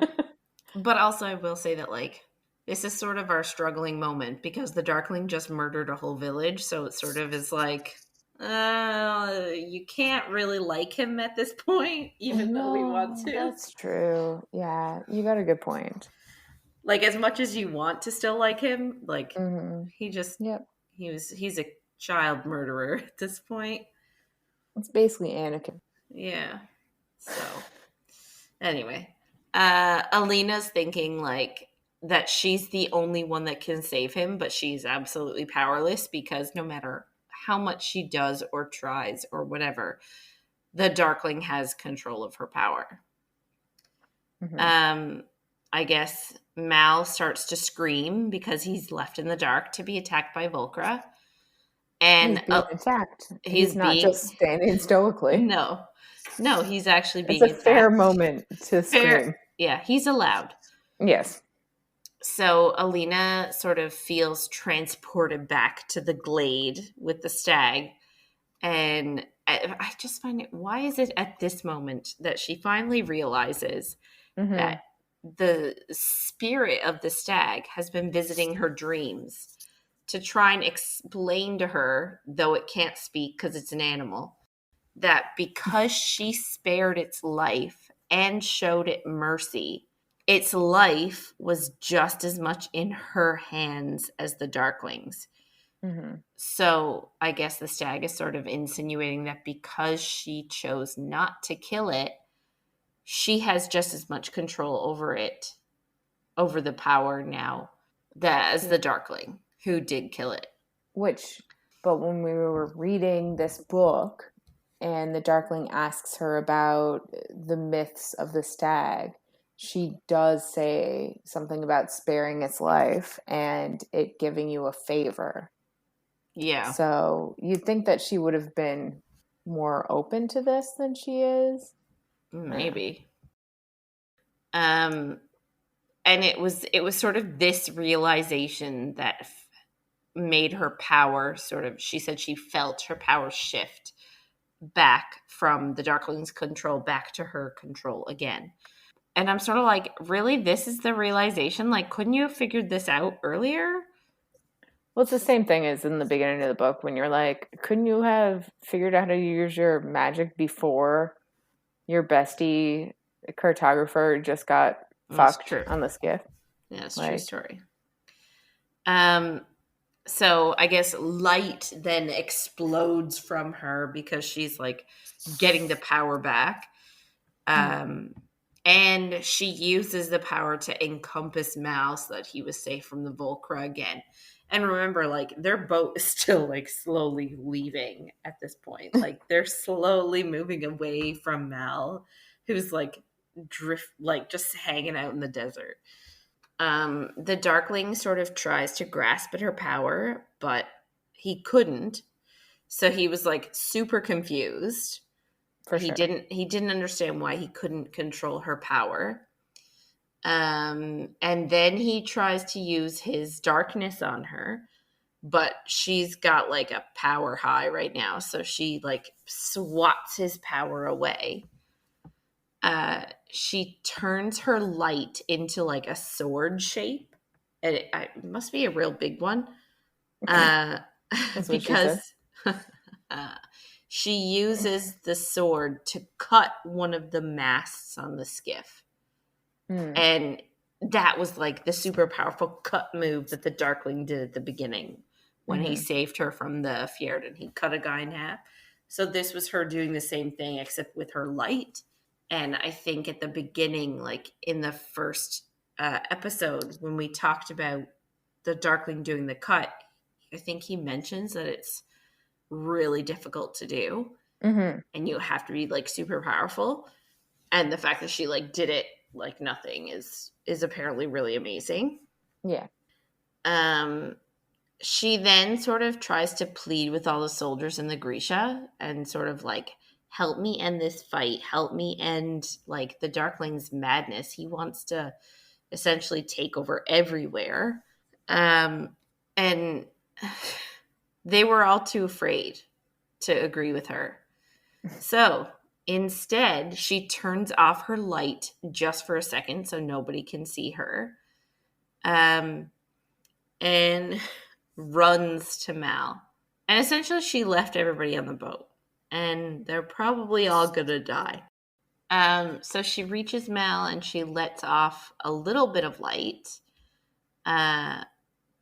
But also I will say that like this is sort of our struggling moment because the Darkling just murdered a whole village, so it sort of is like you can't really like him at this point, even though we want No, to. that's true. Yeah, you got a good point. Like as much as you want to still like him, like Hmm. he just Yep. he's a child murderer at this point. It's basically Anakin. Yeah. So anyway, Alina's thinking like that she's the only one that can save him, but she's absolutely powerless because no matter how much she does or tries or whatever, the Darkling has control of her power. Hmm. Um, I guess Mal starts to scream because he's left in the dark to be attacked by Volcra. He's And being attacked. he's He's not being, just standing stoically. no, no, he's actually It's being a fair attacked. moment to Fair, scream. yeah, he's allowed. Yes. So Alina sort of feels transported back to the glade with the stag. And I just find it, why is it at this moment that she finally realizes that Hmm. the spirit of the stag has been visiting her dreams to try and explain to her, though it can't speak because it's an animal, that because she spared its life and showed it mercy, its life was just as much in her hands as the Darkling's. Hmm. So I guess the stag is sort of insinuating that because she chose not to kill it, she has just as much control over it, over the power now, that as Yeah. the Darkling who did kill it. Which, but when we were reading this book and the Darkling asks her about the myths of the stag, she does say something about sparing its life and it giving you a favor. Yeah, So you'd think that she would have been more open to this than she is. I don't know. maybe. Um, and it was sort of this realization that made her power sort of. She said she felt her power shift back from the Darkling's control back to her control again. And I'm sort of like, really, this is the realization? Like, couldn't you have figured this out earlier? Well, it's the same thing as in the beginning of the book when you're like, couldn't you have figured out how to use your magic before your bestie cartographer just got That's fucked true. on the skiff? Yeah, it's a true Like, story. Um, so I guess light then explodes from her because she's like getting the power back. Um, And she uses the power to encompass Mal so that he was safe from the Volcra again. And remember, like, their boat is still, like, slowly leaving at this point. Like, they're slowly moving away from Mal, who's, like, just hanging out in the desert. The Darkling sort of tries to grasp at her power, but he couldn't. So he was, like, super confused. For sure. He didn't understand why he couldn't control her power. And then he tries to use his darkness on her, but she's got like a power high right now, so she like swats his power away. She turns her light into like a sword shape, and it must be a real big one, uh, That's what she said. because she uses the sword to cut one of the masts on the skiff. Mm. And that was like the super powerful cut move that the Darkling did at the beginning when he Hmm. saved her from the fjord and he cut a guy in half. So this was her doing the same thing except with her light. And I think at the beginning, like in the first episode, when we talked about the Darkling doing the cut, I think he mentions that it's really difficult to do Hmm. and you have to be like super powerful. And the fact that she like did it like nothing is apparently really amazing. Yeah. um she then sort of tries to plead with all the soldiers in the Grisha and sort of like, help me end this fight, help me end like the Darkling's madness. He wants to essentially take over everywhere. And they were all too afraid to agree with her. So instead, she turns off her light just for a second so nobody can see her, um, and runs to Mal. And essentially, she left everybody on the boat, and they're probably all gonna die. So she reaches Mal and she lets off a little bit of light. Uh,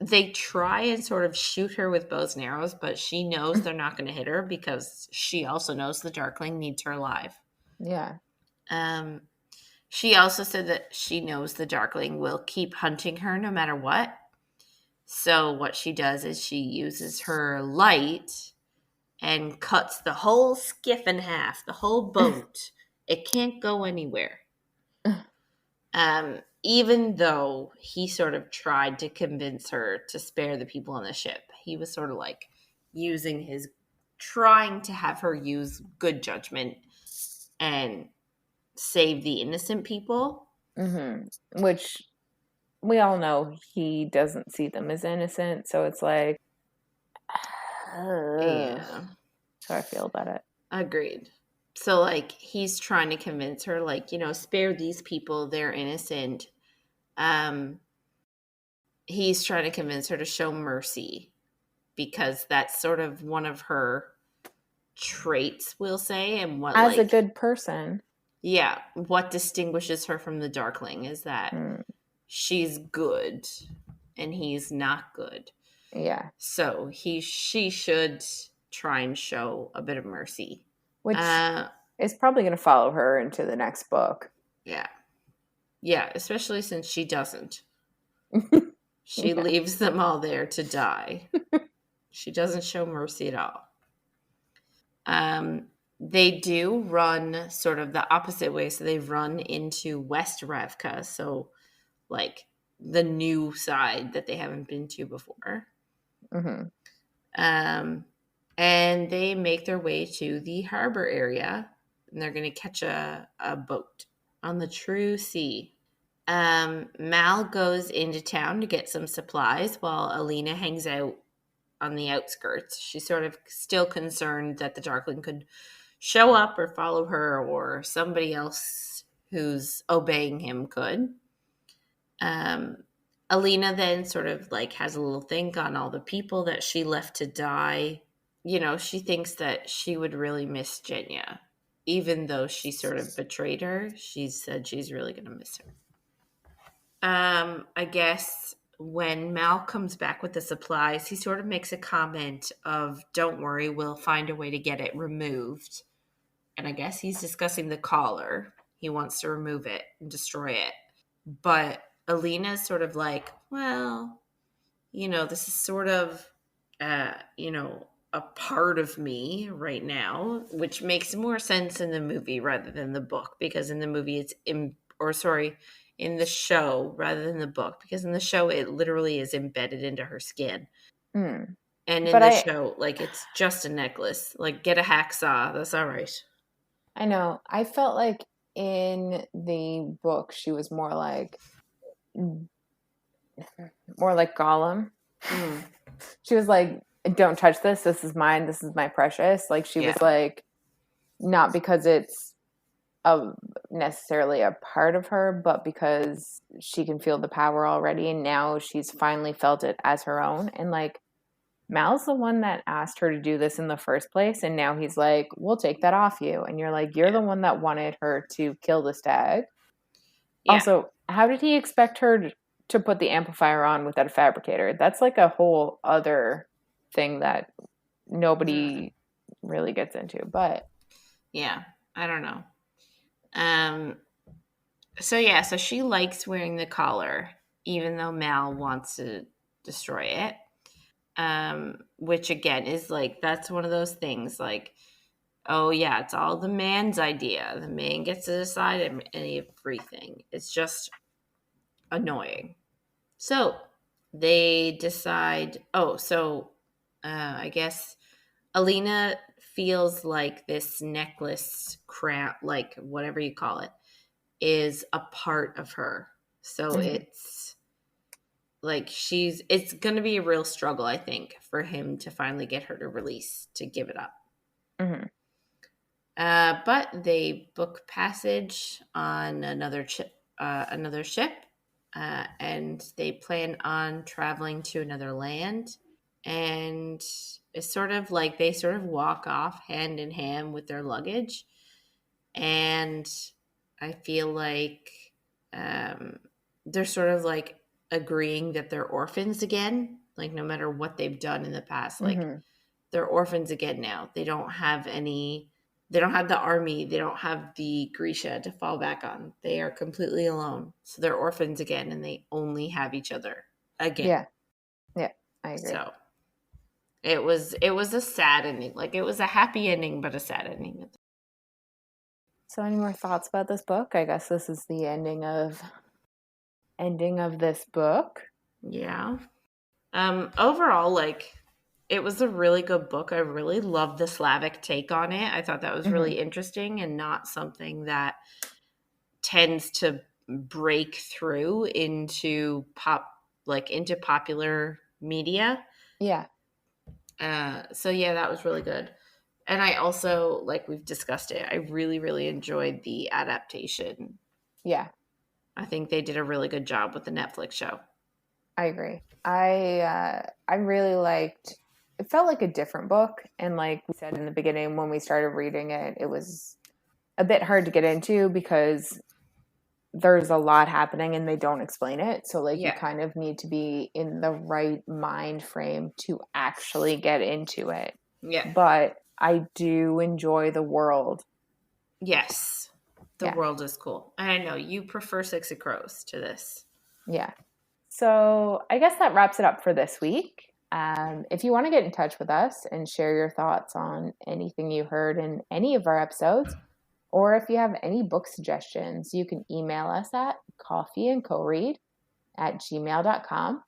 they try and sort of shoot her with bows and arrows, but she knows they're not going to hit her because she also knows the Darkling needs her alive. Yeah. Um, she also said that she knows the Darkling will keep hunting her no matter what. So what she does is she uses her light and cuts the whole skiff in half, the whole boat. It can't go anywhere. Even though he sort of tried to convince her to spare the people on the ship, he was sort of like trying to have her use good judgment and save the innocent people. Hmm. Which we all know he doesn't see them as innocent, so it's like, ugh, Yeah, how I feel about it. agreed. So, like, he's trying to convince her, like, spare these people, they're innocent. Um, he's trying to convince her to show mercy because that's sort of one of her traits, we'll say, and what, As a like, good person. yeah, what distinguishes her from the Darkling is that Mm, she's good and he's not good. yeah. So she should try and show a bit of mercy. Which Uh, is probably going to follow her into the next book. yeah, yeah, especially since she doesn't. She Yeah. leaves them all there to die. She doesn't show mercy at all. Um, they do run sort of the opposite way. So they run into West Ravka. So, like, the new side that they haven't been to before. Hmm. Um, and they make their way to the harbor area. And they're going to catch a boat on the true sea. Mal goes into town to get some supplies while Alina hangs out on the outskirts. She's sort of still concerned that the Darkling could show up or follow her, or somebody else who's obeying him could. Um, Alina then sort of like has a little think on all the people that she left to die. She thinks that she would really miss Jenya. Even though she sort of betrayed her, she said she's really going to miss her. I guess when Mal comes back with the supplies, he sort of makes a comment of, don't worry, we'll find a way to get it removed. And I guess he's discussing the collar. He wants to remove it and destroy it. But Alina's sort of like, well, this is sort of, a part of me right now, which makes more sense in the movie rather than the book, because in the movie in the show rather than the book, because in the show it literally is embedded into her skin. Mm. And in But the show, like, it's just a necklace. Like, get a hacksaw. That's all right. I know. I felt like in the book she was more like Gollum. Mm, She was like, "Don't touch this. This is mine. This is my precious." Like she yeah. was like, not because it's a necessarily a part of her, but because she can feel the power already, and now she's finally felt it as her own. And like Mal's the one that asked her to do this in the first place, and now he's like, "We'll take that off you." And you're like, "You're Yeah. the one that wanted her to kill the stag." Yeah. Also, how did he expect her to put the amplifier on without a fabricator? That's like a whole other thing that Mm, nobody really gets into. But yeah. I don't know. Um, so she likes wearing the collar, even though Mal wants to destroy it. Which again is like, that's one of those things like, oh yeah, it's all the man's idea. The man gets to decide everything. It's just annoying. So they decide. I guess Alina feels like this necklace crap, like whatever you call it, is a part of her. So mhm, it's like it's going to be a real struggle, I think, for him to finally get her to release, to give it up. mhm, But they book passage on another ship, and they plan on traveling to another land. And it's sort of like they sort of walk off hand in hand with their luggage. And I feel like um, they're sort of like agreeing that they're orphans again. Like, no matter what they've done in the past, like, mhm. they're orphans again now. They don't have the army, they don't have the Grisha to fall back on. They are completely alone. So they're orphans again, and they only have each other again. Yeah, yeah, I agree. So it was a sad ending. Like, it was a happy ending, but a sad ending. So, any more thoughts about this book? I guess this is the ending of this book. Yeah. Overall, like, it was a really good book. I really loved the Slavic take on it. I thought that was Hmm. really interesting and not something that tends to break through into popular media. Yeah, So yeah, that was really good. And I also, like we've discussed it, I really, really enjoyed the adaptation. yeah, I think they did a really good job with the Netflix show. I agree. I really liked. It felt like a different book, and like we said in the beginning when we started reading it, it was a bit hard to get into because there's a lot happening and they don't explain it. So like you Yeah. kind of need to be in the right mind frame to actually get into it. Yeah. But I do enjoy the world. Yes. The Yeah. world is cool. And I know you prefer Six of Crows to this. Yeah. So I guess that wraps it up for this week. If you want to get in touch with us and share your thoughts on anything you heard in any of our episodes, or if you have any book suggestions, you can email us at coffeeandcoread@gmail.com.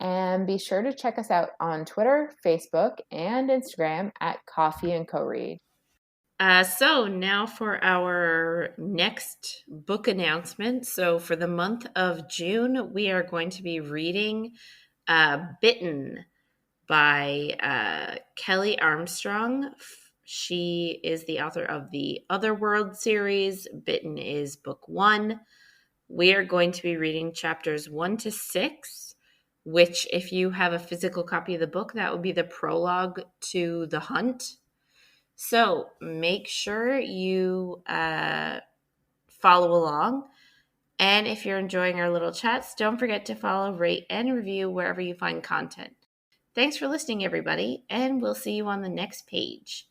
And be sure to check us out on Twitter, Facebook, and Instagram at Coffee and Co Read. So now for our next book announcement. So for the month of June, we are going to be reading Bitten by Kelly Armstrong. She is the author of the Otherworld series. Bitten is book 1. We are going to be reading chapters 1 to 6, which, if you have a physical copy of the book, that would be the prologue to The Hunt. So make sure you follow along. And if you're enjoying our little chats, don't forget to follow, rate, and review wherever you find content. Thanks for listening, everybody, and we'll see you on the next page.